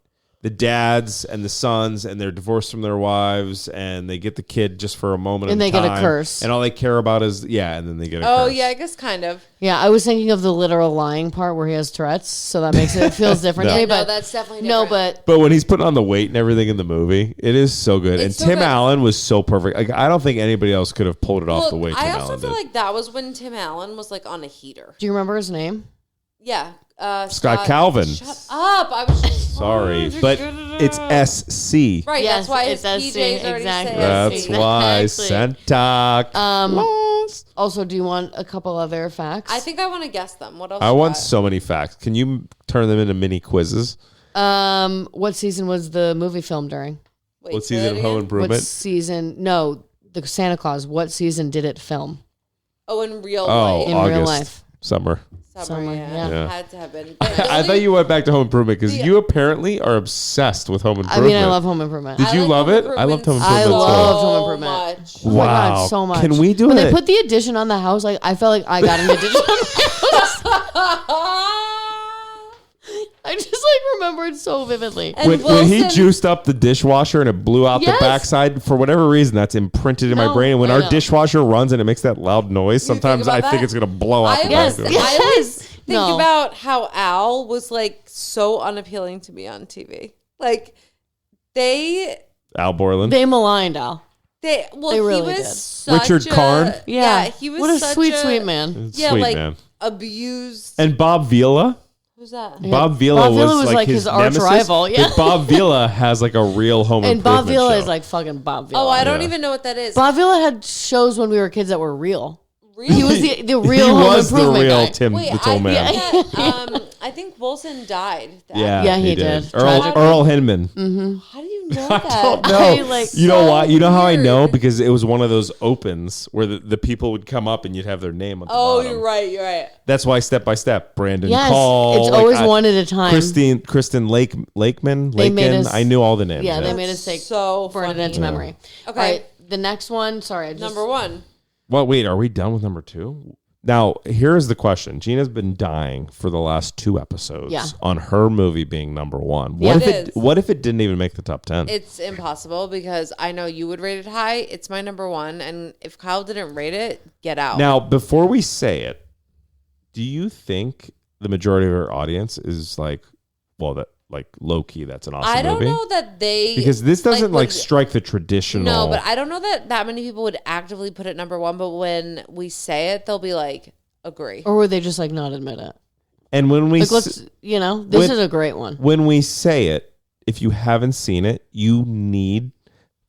S1: the dads and the sons, and they're divorced from their wives, and they get the kid just for a moment,
S3: And
S1: in
S3: they get a
S1: time,
S3: curse.
S1: and all they care about is and then they get a
S2: Oh
S1: curse.
S2: yeah, I guess kind of.
S3: Yeah, I was thinking of the literal lying part where he has Tourette's, so that makes it feels different to
S1: No.
S3: me.
S2: No,
S3: But
S2: that's definitely
S3: no,
S2: different.
S3: but
S1: But when he's putting on the weight and everything in the movie, it is so good.
S2: It's
S1: and
S2: so
S1: Tim
S2: good.
S1: Allen was so perfect. Like I don't think anybody else could have pulled it off the way Tim
S2: I also
S1: Allen
S2: feel
S1: did.
S2: like that was when Tim Allen was like on a heater.
S3: do you remember his name?
S2: Yeah.
S1: Scott Calvin.
S2: Shut up. I was just
S1: Sorry, but it's SC.
S2: Right,
S3: Yes,
S2: that's why his
S3: it's
S2: PJs
S3: SC,
S2: already
S3: exactly.
S2: say
S1: That's
S2: SC.
S1: why
S3: Exactly.
S1: Santa Claus.
S3: Also, do you want a couple other facts?
S2: I think I want to guess them. What else?
S1: I
S2: you
S1: want
S2: got?
S1: so many facts. Can you turn them into mini quizzes?
S3: What season was the movie filmed during?
S2: Wait,
S1: What
S2: say
S1: season
S2: that
S1: of Home
S2: again?
S1: Improvement?
S3: What season? No, the Santa Claus. What season did it film?
S2: Oh, in real
S1: Oh,
S2: life.
S3: In
S1: August.
S3: real life.
S1: Summer.
S2: Summer,
S3: yeah.
S1: Yeah.
S2: Had to have been.
S1: I thought you went back to Home Improvement because you apparently are obsessed with Home
S3: I
S1: Improvement.
S3: mean, I love Home Improvement.
S1: Did you love it? I loved Home
S3: I
S1: Improvement
S3: loved
S1: too.
S3: Home Improvement.
S2: Much.
S3: Oh my
S1: Wow.
S3: God, so much.
S1: Can we do
S3: when
S1: it?
S3: they put the addition on the house? Like I felt like I got an addition. I just like remember it so vividly.
S2: And
S1: When he
S2: Wilson-
S1: juiced up the dishwasher and it blew out
S3: Yes.
S1: the backside, for whatever reason, that's imprinted in my
S3: No,
S1: brain. And when
S3: I
S1: our
S3: know.
S1: dishwasher runs and it makes that loud noise, sometimes I
S2: about
S1: think
S2: that?
S1: it's going to blow out
S2: I
S1: the
S3: Yes.
S1: back.
S2: I always think
S3: No.
S2: about how Al was like so unappealing to me on TV. Like
S1: Al Borland.
S3: They maligned Al.
S2: he
S3: really
S2: was
S3: did.
S2: such
S1: Richard Karn?
S2: Yeah, he was
S3: What a
S2: such
S3: sweet man.
S2: Yeah,
S1: Sweet
S2: like
S1: man.
S2: abused.
S1: And Bob Vila.
S2: Who's that?
S1: Bob Vila
S3: Bob Vila
S1: was
S3: was
S1: like
S3: his arch
S1: nemesis,
S3: rival, yeah.
S1: but Bob Vila has like a real Home
S3: And Bob
S1: Improvement
S3: Vila
S1: show.
S3: is like fucking Bob Vila.
S2: Oh, I don't
S1: Yeah.
S2: even know what that is.
S3: Bob Vila had shows when we were kids that were real.
S2: Really?
S3: He was the real
S1: he
S3: Home
S1: was the
S3: Improvement
S1: real
S3: guy.
S1: Tim
S2: Wait,
S1: the Toll Man.
S2: I I think Wilson died.
S3: Yeah, he did.
S1: Earl Hindman.
S2: How do you know that?
S1: don't know. You know why? You know how I know? Because it was one of those opens where the people would come up and you'd have their name on the bottom.
S2: You're right.
S1: That's why Step by Step, Brandon
S3: Yes,
S1: Call.
S3: it's always one at a time.
S1: Kristen Lakeman. I knew all the names.
S3: Yeah, they made us take burn it into memory.
S2: Okay.
S3: All right, the next one. Sorry,
S2: Number 1.
S1: Well, wait, are we done with number 2? Now, here's the question. Gina's been dying for the last 2 episodes on her movie being number 1. What if it didn't even make the top 10?
S2: It's impossible because I know you would rate it high. It's my number 1. And if Kyle didn't rate it, get out.
S1: Now, before we say it, do you think the majority of our audience is like, well, that like low key, that's an awesome movie?
S2: I don't know that they...
S1: Because this doesn't like strike the traditional...
S2: No, but I don't know that many people would actively put it number 1, but when we say it, they'll be like, agree.
S3: Or would they just like not admit it?
S1: And when we...
S3: Like, this is a great one.
S1: When we say it, if you haven't seen it, you need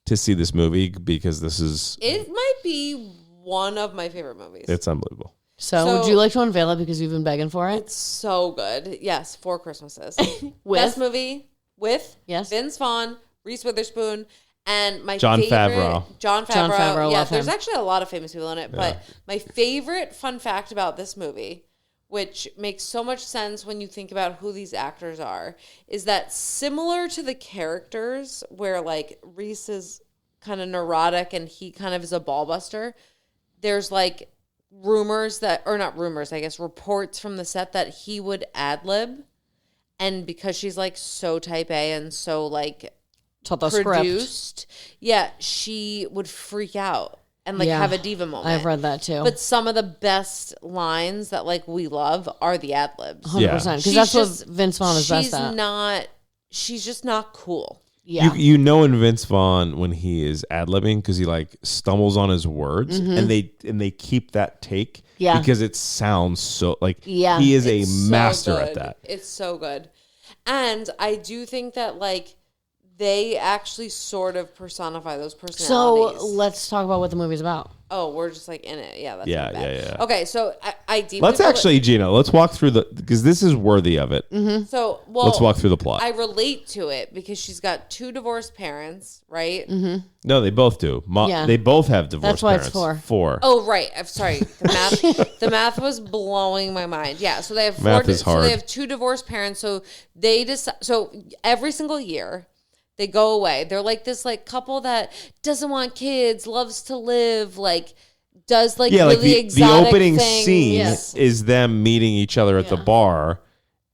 S1: to see this movie because this is...
S2: It might be one of my favorite movies.
S1: It's unbelievable.
S3: So would you like to unveil it because you've been begging for it?
S2: It's so good. Yes, 4 Christmases.
S3: With?
S2: Best movie with
S3: Yes.
S2: Vince Vaughn, Reese Witherspoon, and my
S1: Jon
S2: favorite...
S1: Favreau.
S2: Jon Favreau.
S3: Jon Favreau,
S2: Yeah,
S3: love
S2: there's
S3: him.
S2: actually a lot of famous people in it, but my favorite fun fact about this movie, which makes so much sense when you think about who these actors are, is that similar to the characters where like Reese is kind of neurotic and he kind of is a ball buster, there's like reports from the set that he would ad-lib, and because she's like so type A and so like produced, she would freak out and like have a diva moment.
S3: I've read that too.
S2: But some of the best lines that like we love are the ad-libs.
S3: 100%, because that's what Vince Vaughn is best at.
S2: She's just not cool.
S3: Yeah.
S1: You know in Vince Vaughn when he is ad-libbing because he like stumbles on his words and they keep that take because it sounds so like he is a master at that.
S2: It's so good. And I do think that like they actually sort of personify those personalities.
S3: So let's talk about what the movie's about.
S2: Oh, we're just like in it. Yeah, that's
S1: Yeah.
S2: Okay, so I deeply...
S1: Let's actually, Gina, let's walk through because this is worthy of it.
S3: Mm-hmm.
S2: So,
S1: let's walk through the plot.
S2: I relate to it because she's got 2 divorced parents, right?
S3: Mm-hmm.
S1: No, they both do. They both have divorced parents.
S3: That's why it's
S1: 4.
S2: Oh, right. I'm sorry. The math was blowing my mind. Yeah, so they have
S1: Math is hard.
S2: So they have 2 divorced parents. So they so every single year they go away. They're like this like couple that doesn't want kids, loves to live, like does like really exotic
S1: the opening
S2: things.
S1: scene is them meeting each other at the bar,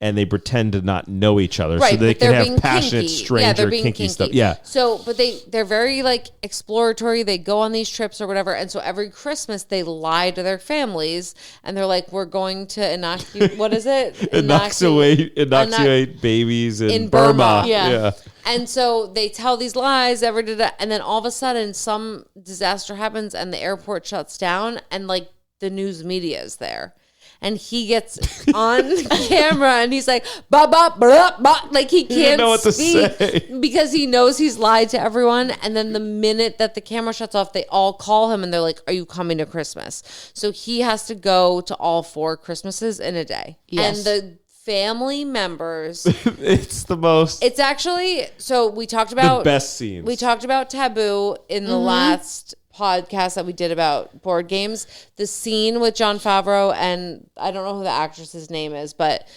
S1: and they pretend to not know each other, so they can have passionate,
S2: kinky.
S1: stranger, kinky stuff. Yeah.
S2: So, but they're very like exploratory. They go on these trips or whatever, and so every Christmas they lie to their families, and they're like, "We're going to inoculate. What is it?
S1: Inoculate babies in Burma."
S3: Yeah.
S2: And so they tell these lies, and then all of a sudden some disaster happens and the airport shuts down and like the news media is there. And he gets on camera and he's like, ba ba ba ba, like he can't
S1: know what to
S2: speak
S1: say.
S2: because he knows he's lied to everyone. And then the minute that the camera shuts off, they all call him and they're like, "Are you coming to Christmas?" So he has to go to all 4 Christmases in a day.
S3: Yes.
S2: And the family members,
S1: It's the most.
S2: it's actually, so we talked about
S1: the best scenes.
S2: we talked about Taboo in the last podcast that we did about board games. The scene with Jon Favreau and I don't know who the actress's name is, but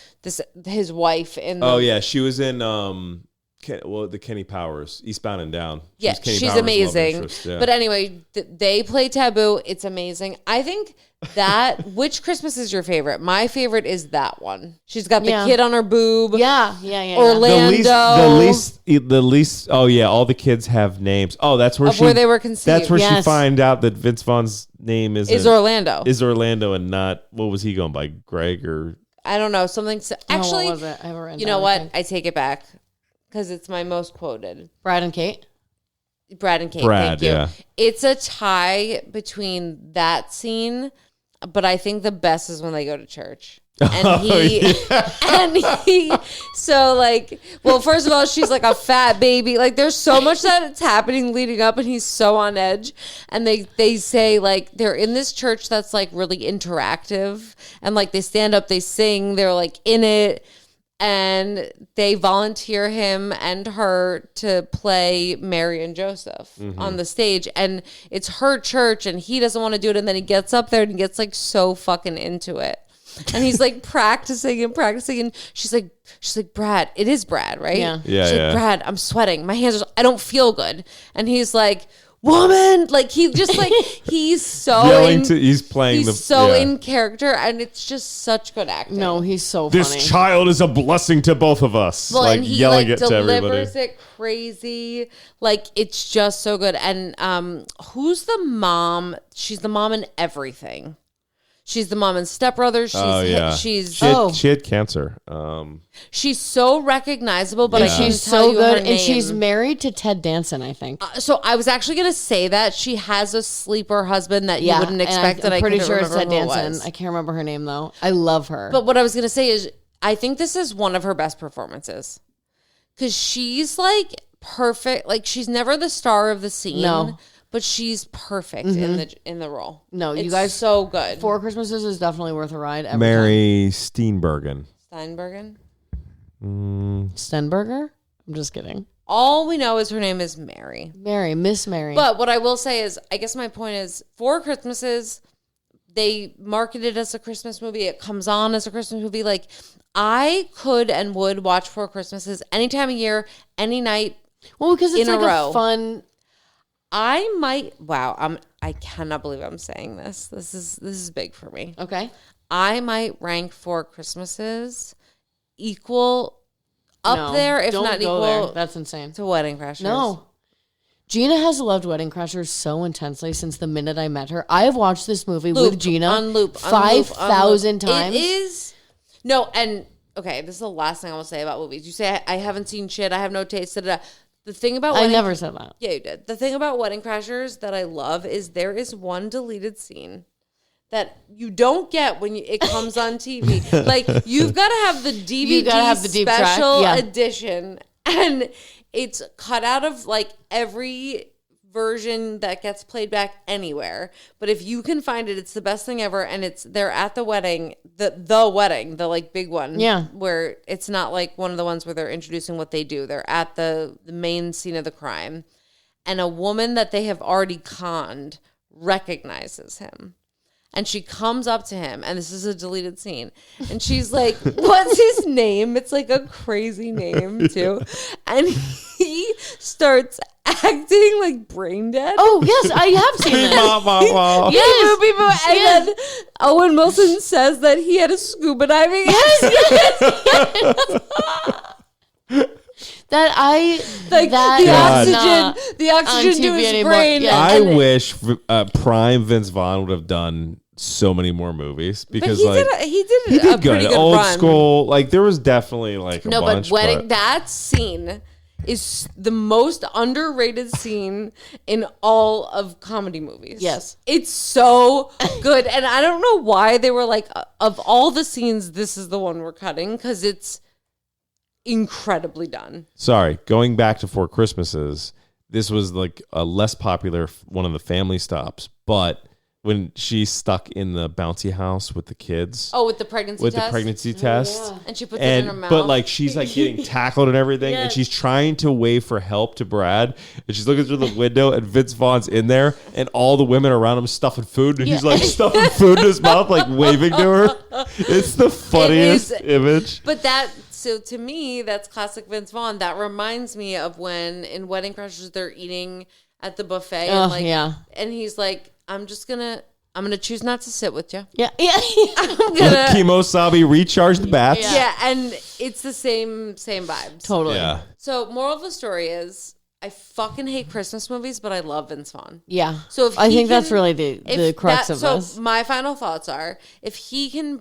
S2: his wife in the...
S1: Oh yeah, she was in the Kenny Powers, Eastbound and Down.
S2: Yeah,
S1: Kenny
S2: she's
S1: Powers'
S2: amazing.
S1: love interest, yeah.
S2: But anyway, they play Taboo. It's amazing. I think that... Which Christmas is your favorite? My favorite is that one. She's got the kid on her boob.
S3: Yeah.
S2: Orlando.
S1: The least. Oh yeah, all the kids have names. Oh, that's where
S2: where they were conceived.
S1: That's where she
S3: Yes.
S1: find out that Vince Vaughn's name is
S2: Orlando.
S1: Is Orlando and not, what was he going by? Greg or...
S2: I don't know. Something... Actually,
S3: what was it? I haven't written
S2: you
S3: down
S2: know what?
S3: anything.
S2: I take it back because it's my most quoted.
S3: Brad and Kate.
S2: Brad and Kate.
S1: Brad,
S2: thank you.
S1: yeah.
S2: It's a tie between that scene, but I think the best is when they go to church. So like, well, first of all, she's like a fat baby. Like there's so much that's happening leading up and he's so on edge. And they say like they're in this church that's like really interactive and like they stand up, they sing, they're like in it. And they volunteer him and her to play Mary and Joseph on the stage. And it's her church and he doesn't want to do it. And then he gets up there and he gets like so fucking into it. And he's like practicing. And she's like, Brad, it is Brad, right?
S3: Yeah.
S2: She's like, Brad, I'm sweating. My hands I don't feel good. And he's like, woman, like he just like he's so in character and it's just such good acting.
S3: No, he's so funny.
S1: This child is a blessing to both of us.
S2: Well,
S1: like
S2: and he
S1: yelling
S2: like
S1: it to everybody.
S2: delivers it crazy. Like it's just so good. And who's the mom? She's the mom in everything. She's the mom in Step Brothers. She
S1: had cancer.
S2: She's so recognizable, but I can't
S3: she's
S2: tell
S3: so
S2: you
S3: good,
S2: her name.
S3: and she's married to Ted Danson, I think.
S2: So I was actually going to say that she has a sleeper husband that you wouldn't expect.
S3: I'm pretty sure
S2: it's
S3: it's Ted Danson. I can't remember her name though. I love her.
S2: But what I was going to say is, I think this is one of her best performances because she's like perfect. Like she's never the star of the scene.
S3: No.
S2: But she's perfect in the role.
S3: No, you
S2: it's
S3: guys,
S2: so good.
S3: Four Christmases is definitely worth a ride.
S1: Mary Steenburgen.
S2: Steinbergen?
S3: Stenberger? I'm just kidding.
S2: All we know is her name is Mary.
S3: Miss Mary.
S2: But what I will say is, I guess my point is, Four Christmases, they market it as a Christmas movie. It comes on as a Christmas movie. Like, I could and would watch Four Christmases any time of year, any night.
S3: Well, because it's
S2: in
S3: like
S2: a row.
S3: Fun.
S2: I cannot believe I'm saying this. This is big for me.
S3: Okay.
S2: I might rank Four Christmases equal up there, if
S3: don't
S2: not
S3: go
S2: equal.
S3: there. That's insane.
S2: To Wedding Crashers.
S3: No. Gina has loved Wedding Crashers so intensely since the minute I met her. I have watched this movie with Gina
S2: on loop
S3: 5,000 times.
S2: It is. No, and okay, this is the last thing I will say about movies. You say I haven't seen shit. I have no taste. The thing about
S3: I never said that.
S2: Yeah, you did. The thing about Wedding Crashers that I love is there is one deleted scene that you don't get when it comes on TV. Like you've got to have the DVD
S3: deep track.
S2: special
S3: Yeah.
S2: edition, and it's cut out of like every version that gets played back anywhere. But if you can find it, it's the best thing ever. And they're at the wedding, the wedding, the like big one.
S3: Yeah.
S2: Where it's not like one of the ones where they're introducing what they do. They're at the main scene of the crime. And a woman that they have already conned recognizes him. And she comes up to him, and this is a deleted scene. And she's like, what's his name? It's like a crazy name, too. And he starts acting like brain dead.
S3: Oh, yes, I have seen that.
S2: Yes. Beep, boop, boop. And then Owen Wilson says that he had a scuba diving. The oxygen to his brain.
S3: Yeah.
S1: I wish Prime Vince Vaughn would have done so many more movies because
S2: he did a
S1: good.
S2: pretty good
S1: Old
S2: run.
S1: school. Like there was definitely like a bunch,
S2: but that scene is the most underrated scene in all of comedy movies.
S3: Yes.
S2: It's so good. And I don't know why they were like, of all the scenes, this is the one we're cutting because it's incredibly done.
S1: Sorry, going back to Four Christmases, this was like a less popular one of the family stops, but when she's stuck in the bouncy house with the kids.
S2: Oh, with the pregnancy test?
S3: Yeah.
S2: And she puts it in her mouth.
S1: But like she's like getting tackled and everything, and
S2: Yes.
S1: she's trying to wave for help to Brad, and she's looking through the window, and Vince Vaughn's in there, and all the women around him stuffing food, and he's like stuffing food in his mouth, like waving to her. It's the funniest image.
S2: But so to me, that's classic Vince Vaughn. That reminds me of when in Wedding Crashers they're eating at the buffet, and he's like, I'm gonna choose not to sit with you.
S3: Yeah.
S2: I'm gonna
S1: Kimosabi recharge the bats.
S2: Yeah, and it's the same vibes.
S3: Totally.
S1: Yeah.
S2: So moral of the story is I fucking hate Christmas movies, but I love Vince Vaughn.
S3: Yeah.
S2: So if
S3: I
S2: he
S3: think that's
S2: can-
S3: really the crux of this.
S2: So my final thoughts are if he can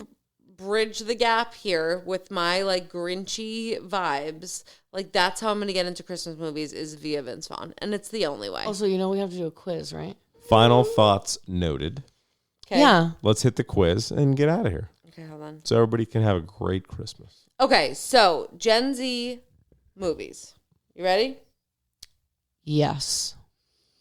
S2: bridge the gap here with my like Grinchy vibes, like that's how I'm gonna get into Christmas movies is via Vince Vaughn, and it's the only way.
S3: Also, we have to do a quiz, right?
S1: Final thoughts noted.
S2: Okay.
S3: Yeah.
S1: Let's hit the quiz and get out of here.
S2: Okay, hold on.
S1: So everybody can have a great Christmas.
S2: Okay, so Gen Z movies. You ready?
S3: Yes.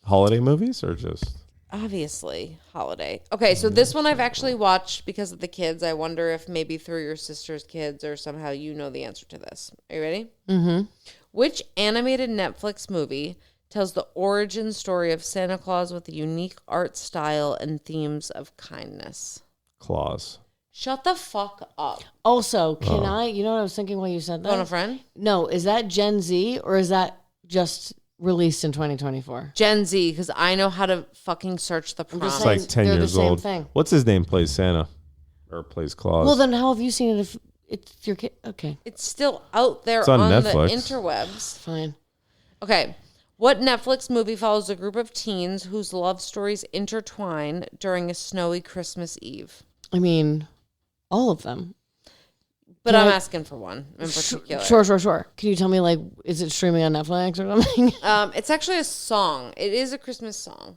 S1: Holiday movies or just?
S2: Obviously, holiday. Okay, so this one I've actually watched because of the kids. I wonder if maybe through your sister's kids or somehow you know the answer to this. Are you ready?
S3: Mm-hmm.
S2: Which animated Netflix movie tells the origin story of Santa Claus with a unique art style and themes of kindness?
S1: Claus.
S2: Shut the fuck up.
S3: Also, can I, you know what I was thinking while you said that?
S2: Phone a friend?
S3: No, is that Gen Z or is that just released in 2024?
S2: Gen Z, because I know how to fucking search the prompt.
S1: It's like 10
S3: they're the
S1: years
S3: same
S1: old.
S3: thing.
S1: What's his name plays Santa? Or plays Claus?
S3: Well, then how have you seen it if it's your kid? Okay,
S2: It's still out there
S1: It's on
S2: on the
S1: Netflix.
S2: interwebs.
S3: fine.
S2: Okay. What Netflix movie follows a group of teens whose love stories intertwine during a snowy Christmas Eve?
S3: I mean, all of them.
S2: But
S3: Can
S2: I'm
S3: I-
S2: asking for one in particular.
S3: Sure. Can you tell me, like, is it streaming on Netflix or something?
S2: It's actually a song. It is a Christmas song.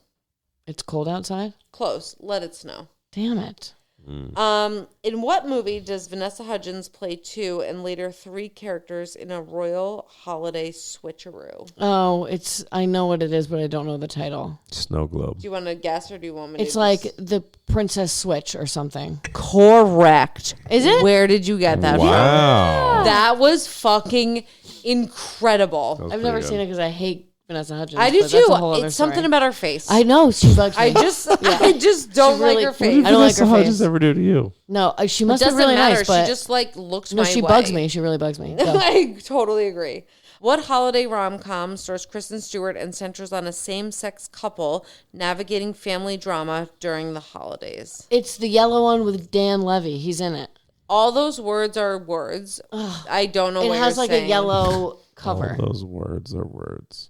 S3: It's cold outside?
S2: Close. Let It Snow.
S3: Damn it.
S2: In what movie does Vanessa Hudgens play 2 and later 3 characters in a royal holiday switcheroo?
S3: Oh, I know what it is, but I don't know the title.
S1: Snow Globe.
S2: Do you want to guess or do you want me to
S3: It's like the Princess Switch or something.
S2: Correct.
S3: Is it?
S2: Where did you get that from?
S1: Wow.
S2: That was fucking incredible.
S3: I've never seen it because I hate Vanessa Hudgens.
S2: I do
S3: but that's
S2: too.
S3: a whole other
S2: It's something
S3: story.
S2: about her face.
S3: I know she bugs me.
S2: I just don't
S3: She really-
S2: like her
S1: What
S2: face.
S1: did
S3: I don't like
S1: Vanessa
S3: her
S1: Hudgens
S3: face.
S1: ever do to you?
S3: No, she must
S2: It
S3: be
S2: doesn't
S3: really
S2: matter.
S3: nice, but
S2: She just like looks
S3: no,
S2: my
S3: she
S2: way.
S3: bugs me. She really bugs me. Go.
S2: I totally agree. What holiday rom-com stars Kristen Stewart and centers on a same-sex couple navigating family drama during the holidays?
S3: It's the yellow one with Dan Levy. He's in it.
S2: All those words are words. I don't know
S3: It
S2: what
S3: has
S2: you're
S3: like
S2: saying.
S3: a yellow cover.
S1: All those words are words.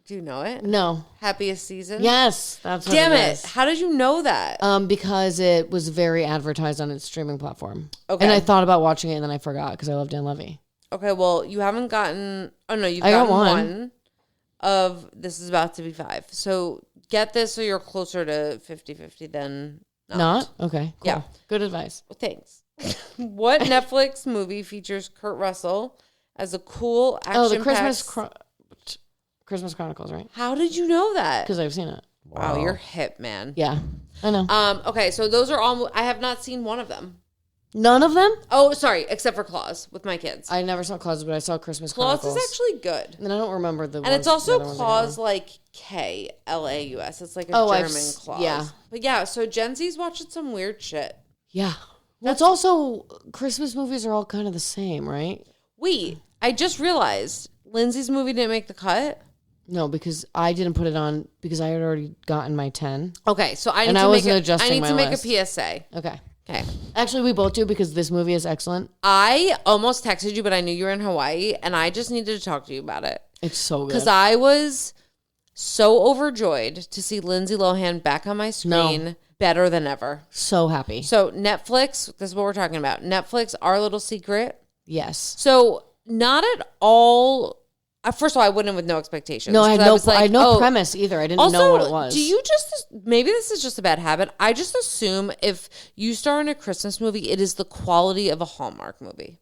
S2: Do you know it?
S3: No.
S2: Happiest Season?
S3: Yes, that's what
S2: Damn
S3: it
S2: it.
S3: is.
S2: How did you know that?
S3: Because it was very advertised on its streaming platform.
S2: Okay.
S3: And I thought about watching it and then I forgot because I love Dan Levy.
S2: Okay, well, you haven't gotten... Oh, no, you've
S3: I got
S2: gotten
S3: one.
S2: one of... This is about to be 5. So get this so you're closer to 50-50 than
S3: Not? Okay. Cool.
S2: Yeah.
S3: Good advice.
S2: Thanks. What Netflix movie features Kurt Russell as a cool action
S3: Oh, the Christmas Chronicles, right?
S2: How did you know that?
S3: Because I've seen it.
S2: Wow, you're hip, man.
S3: Yeah, I know.
S2: Okay, so those are all... I have not seen one of them.
S3: None of them?
S2: Oh, sorry, except for Claus with my kids.
S3: I never saw Claus, but I saw Christmas
S2: Claus
S3: Chronicles.
S2: is actually good.
S3: And I don't remember the
S2: And it's also Claus like K-L-A-U-S. It's like a
S3: I've
S2: German
S3: s-
S2: Claus.
S3: yeah.
S2: But yeah, so Gen Z's watching some weird shit.
S3: Yeah. Well, it's also, Christmas movies are all kind of the same, right?
S2: Wait, I just realized Lindsay's movie didn't make the cut.
S3: No, because I didn't put it on because I had already gotten my 10.
S2: Okay, so I need
S3: And I
S2: to make
S3: wasn't
S2: I
S3: adjusting
S2: need
S3: my
S2: to make
S3: list.
S2: a PSA.
S3: Okay.
S2: Okay.
S3: Actually, we both do because this movie is excellent.
S2: I almost texted you, but I knew you were in Hawaii, and I just needed to talk to you about it.
S3: It's so good.
S2: Because I was so overjoyed to see Lindsay Lohan back on my screen better than ever.
S3: So happy.
S2: So Netflix, this is what we're talking about. Netflix, Our Little Secret.
S3: Yes.
S2: So not at all. First of all, I went in with no expectations.
S3: No, I had
S2: 'Cause
S3: no, I had no
S2: oh.
S3: premise either. I didn't
S2: Also,
S3: know what it was.
S2: do you just, maybe this is just a bad habit. I just assume if you star in a Christmas movie, it is the quality of a Hallmark movie.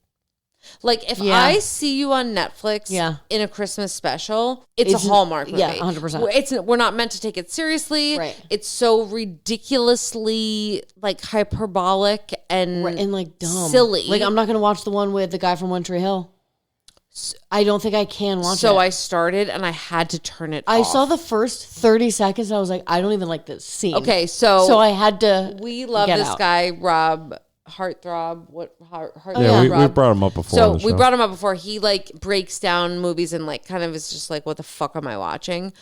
S2: Like, if
S3: Yeah.
S2: I see you on Netflix
S3: Yeah.
S2: in a Christmas special, it's a
S3: It's-
S2: Hallmark movie.
S3: yeah, 100%.
S2: We're not meant to take it seriously.
S3: Right.
S2: It's so ridiculously, like, hyperbolic and,
S3: And like dumb.
S2: silly.
S3: Like, I'm not going to watch the one with the guy from One Tree Hill. I don't think I can watch it.
S2: So I started and I had to turn it
S3: I
S2: off.
S3: saw the first 30 seconds and I was like, I don't even like this scene.
S2: Okay, so
S3: I had to.
S2: we love
S3: get
S2: this
S3: out.
S2: guy, Rob Heartthrob. Heartthrob
S1: Yeah, we
S2: Rob.
S1: brought him up before.
S2: So
S1: on the
S2: we
S1: show.
S2: brought him up before. He like breaks down movies and like kind of is just like, what the fuck am I watching?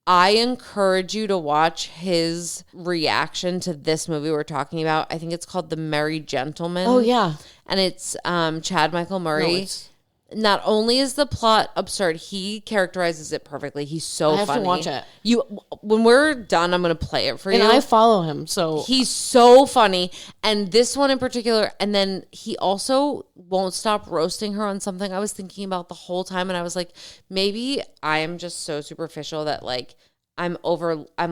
S2: I encourage you to watch his reaction to this movie we're talking about. I think it's called The Merry Gentleman.
S3: Oh, yeah.
S2: And it's Chad Michael Murray.
S3: it's-
S2: Not only is the plot absurd, he characterizes it perfectly. He's so
S3: I have to
S2: funny.
S3: watch it.
S2: When we're done, I'm going to play it for
S3: And
S2: you.
S3: I follow him. So
S2: He's so funny. And this one in particular, and then he also won't stop roasting her on something I was thinking about the whole time. And I was like, maybe I am just so superficial that like I'm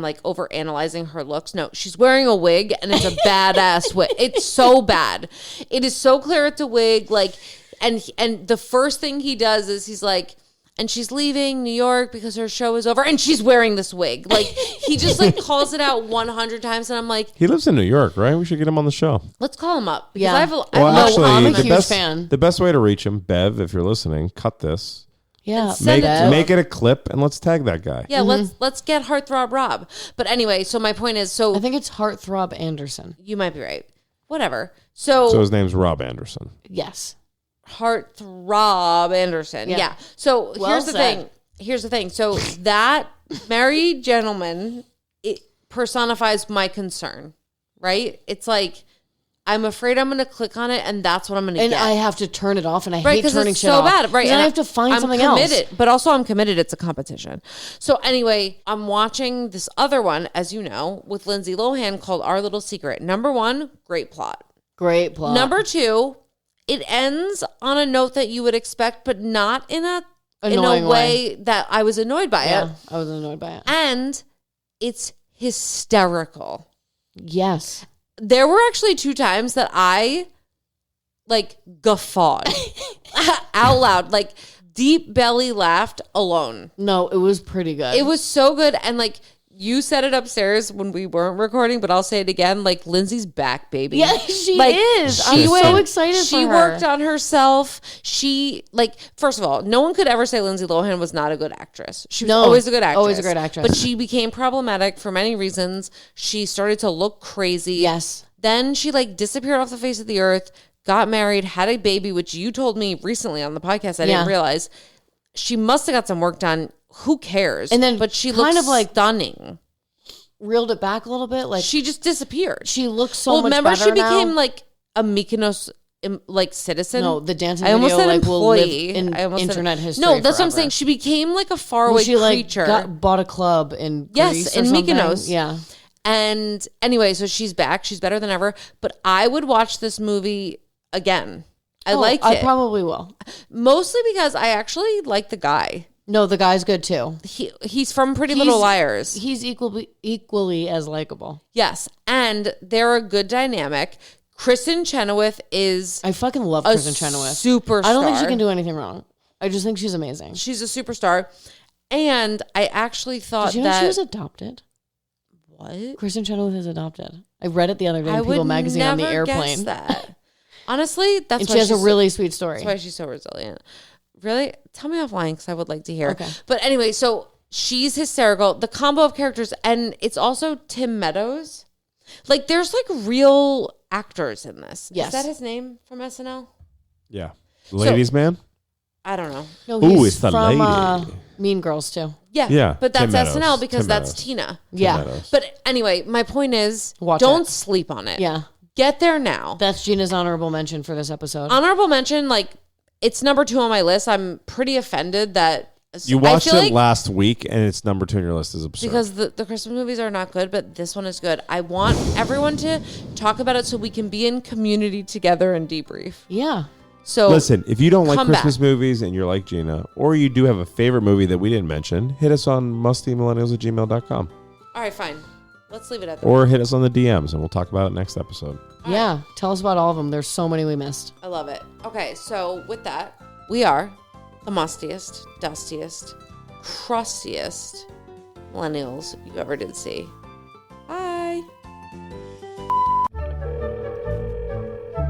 S2: like over analyzing her looks. No, she's wearing a wig and it's a badass wig. It's so bad. It is so clear it's a wig. Like, and the first thing he does is he's like, and she's leaving New York because her show is over and she's wearing this wig. Like, he just like calls it out 100 times. And I'm like,
S1: He lives in New York, right? We should get him on the show.
S2: let's call him up.
S3: Yeah.
S2: I'm
S3: a huge fan.
S1: The best way to reach him, Bev, if you're listening, cut this.
S3: Yeah.
S2: Send it to him.
S1: Make it a clip and let's tag that guy.
S2: Yeah, let's get Heartthrob Rob. But anyway, so my point is,
S3: I think it's Heartthrob Anderson.
S2: you might be right. Whatever. So
S1: his name's Rob Anderson.
S3: Yes.
S2: Heartthrob Anderson. Yeah. So
S3: Well
S2: here's the
S3: said.
S2: thing. Here's the thing. So that married gentleman, it personifies my concern, right? It's like, I'm afraid I'm going to click on it and that's what I'm going to
S3: And
S2: get.
S3: I have to turn it off, and I
S2: Right,
S3: hate
S2: because
S3: turning
S2: it's
S3: shit
S2: so
S3: off.
S2: bad. Right.
S3: Then
S2: and
S3: I have to find
S2: I'm
S3: something
S2: committed,
S3: else.
S2: But also I'm committed. It's a competition. So anyway, I'm watching this other one, as you know, with Lindsay Lohan called Our Little Secret. Number 1, great plot.
S3: Great plot.
S2: Number 2, it ends on a note that you would expect, but not in a
S3: Annoying
S2: way that I was annoyed by
S3: Yeah,
S2: it.
S3: I was annoyed by it.
S2: And it's hysterical.
S3: Yes.
S2: There were actually 2 times that I like guffawed out loud, like deep belly laughed alone.
S3: No, it was pretty good.
S2: It was so good. And like, you said it upstairs when we weren't recording, but I'll say it again. Like, Lindsay's back, baby.
S3: Yeah, she
S2: Like,
S3: is. I'm so excited for her.
S2: She worked on herself. She, like, first of all, no one could ever say Lindsay Lohan was not a good actress. She was always a good actress.
S3: Always a great actress.
S2: But she became problematic for many reasons. She started to look crazy.
S3: Yes.
S2: Then she, like, disappeared off the face of the earth, got married, had a baby, which you told me recently on the podcast. I didn't realize. She must have got some work done. Who cares?
S3: And then
S2: but she
S3: kind
S2: looks
S3: of like
S2: stunning.
S3: Reeled it back a little bit. Like,
S2: She just disappeared.
S3: she looks so much
S2: remember
S3: better
S2: she became
S3: now.
S2: like a Mykonos like citizen.
S3: No, the dancing
S2: I almost
S3: video
S2: said
S3: like will live
S2: employee.
S3: in
S2: I almost said-
S3: internet history.
S2: No, that's what I'm
S3: forever.
S2: saying. She became like a faraway
S3: Well, she
S2: creature.
S3: bought a club in
S2: Yes,
S3: Greece
S2: in
S3: or something.
S2: Mykonos.
S3: Yeah.
S2: And anyway, so she's back. She's better than ever. But I would watch this movie again. I liked
S3: I
S2: it.
S3: probably will.
S2: Mostly because I actually like the guy.
S3: No, the guy's good too.
S2: He's from Pretty Little Liars.
S3: He's equally as likable.
S2: Yes. And they're a good dynamic. Kristen Chenoweth is
S3: I fucking love
S2: a
S3: Kristen Chenoweth.
S2: superstar.
S3: I don't think she can do anything wrong. I just think she's amazing.
S2: She's a superstar. And I actually thought
S3: Did you know
S2: that
S3: she was adopted?
S2: what?
S3: Kristen Chenoweth is adopted. I read it the other day
S2: I
S3: in People
S2: would
S3: magazine on the
S2: never
S3: airplane.
S2: guess that. Honestly, that's
S3: And
S2: why
S3: she has a
S2: she's
S3: really sweet story.
S2: that's why she's so resilient. Really? Tell me offline because I would like to hear.
S3: Okay.
S2: But anyway, so she's hysterical. The combo of characters, and it's also Tim Meadows. Like, there's like real actors in this.
S3: Yes.
S2: Is that his name from SNL?
S1: Yeah. Ladies man?
S2: I don't know.
S3: No,
S1: Ooh,
S3: he's
S1: it's the
S3: from
S1: lady.
S3: Mean Girls too.
S2: Yeah.
S1: Yeah,
S2: But that's
S1: Tim Meadows.
S2: SNL because
S1: Tim
S2: that's
S1: Meadows.
S2: Tina.
S3: Yeah.
S1: Meadows.
S2: But anyway, my point is
S3: Watch
S2: don't
S3: it.
S2: sleep on it.
S3: Yeah.
S2: Get there now.
S3: That's Gina's honorable mention for this episode.
S2: Honorable mention, like, it's number 2 on my list. I'm pretty offended that
S1: You
S2: I
S1: watched it
S2: feel like
S1: last week and it's number 2 on your list is absurd.
S2: because the Christmas movies are not good, but this one is good. I want everyone to talk about it so we can be in community together and debrief.
S3: Yeah.
S2: So
S1: Listen, if you don't like
S2: come
S1: Christmas
S2: back.
S1: movies and you're like Gina, or you do have a favorite movie that we didn't mention, hit us on mustymillennials@gmail.com.
S2: All right, fine. Let's leave it at that.
S1: Or hit us on the DMs and we'll talk about it next episode.
S3: Yeah. Tell us about all of them. There's so many we missed.
S2: I love it. Okay, so with that, we are the mustiest, dustiest, crustiest millennials you ever did see. Bye.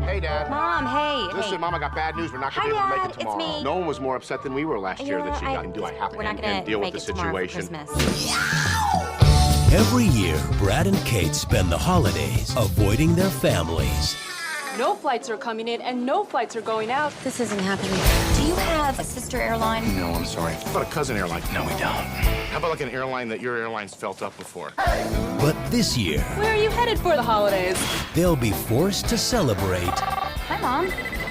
S5: Hey, Dad.
S6: Mom, hey.
S5: Listen,
S6: hey.
S5: Mom, I got bad news. We're not
S6: Hi,
S5: going to be able to
S6: Dad.
S5: make it
S6: It's
S5: tomorrow.
S6: me.
S5: No one was more upset than we were last year that she got into a happen
S6: We're not
S5: and
S6: gonna
S5: deal with
S6: make
S5: the
S6: it tomorrow for
S5: situation.
S6: Christmas.
S7: Every year, Brad and Kate spend the holidays avoiding their families.
S8: No flights are coming in and no flights are going out.
S6: This isn't happening. Do you have a sister airline?
S5: No, I'm sorry. How about a cousin airline? No, we don't. How about like an airline that your airline's felt up before?
S7: But this year,
S8: Where are you headed for the holidays?
S7: they'll be forced to celebrate
S6: Hi, Mom.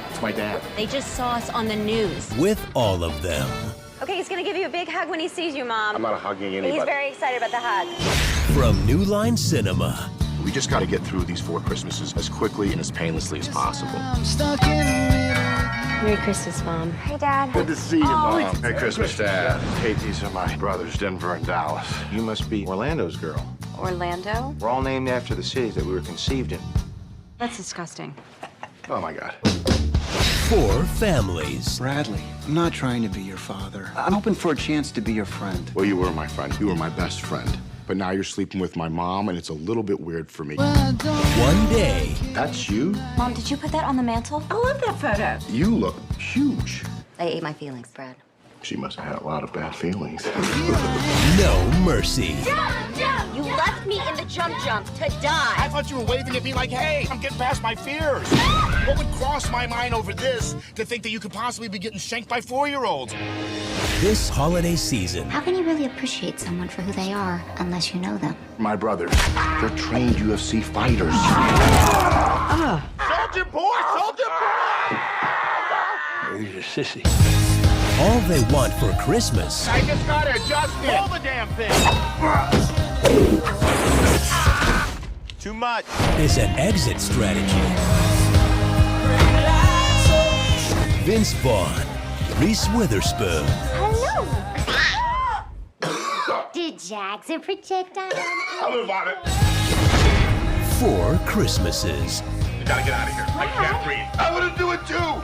S5: It's my dad.
S6: They just saw us on the news.
S7: with all of them.
S9: Okay, he's gonna give you a big hug when he sees you, Mom.
S5: I'm not hugging anybody.
S9: He's very excited about the hug.
S7: From New Line Cinema,
S5: We just got to get through these 4 Christmases as quickly and as painlessly as possible.
S10: I'm stuck in the middle.
S6: Merry Christmas, Mom.
S9: Hey, Dad.
S5: Good to see you, Mom. Merry Christmas, Dad. Kate, these are my brothers, Denver and Dallas.
S10: You must be Orlando's girl.
S9: Orlando?
S10: We're all named after the cities that we were conceived in.
S9: That's disgusting.
S5: Oh, my God.
S7: 4 families.
S11: Bradley, I'm not trying to be your father. I'm hoping for a chance to be your friend.
S5: Well, you were my friend. You were my best friend. But now you're sleeping with my mom, and it's a little bit weird for me.
S7: One day.
S5: That's you?
S6: Mom, did you put that on the mantle?
S9: I love that photo.
S5: You look huge.
S6: I ate my feelings, Brad.
S5: She must have had a lot of bad feelings.
S7: No mercy.
S9: You left me in the jump to die.
S5: I thought you were waving at me like, hey, I'm getting past my fears. What would cross my mind over this to think that you could possibly be getting shanked by 4-year-olds?
S7: This holiday season.
S6: How can you really appreciate someone for who they are unless you know them?
S5: My brothers, they're trained UFC fighters. Soldier boy, soldier boy!
S11: You're a sissy.
S7: All they want for Christmas.
S5: I just gotta adjust it. Hold the damn thing. Too much.
S7: Is an exit strategy. Vince Vaughn, Reese Witherspoon.
S6: Hello. Did Jags a projectile?
S5: I'll move on it.
S7: 4 Christmases.
S5: You gotta get out of here. I can't breathe. I'm gonna do it too.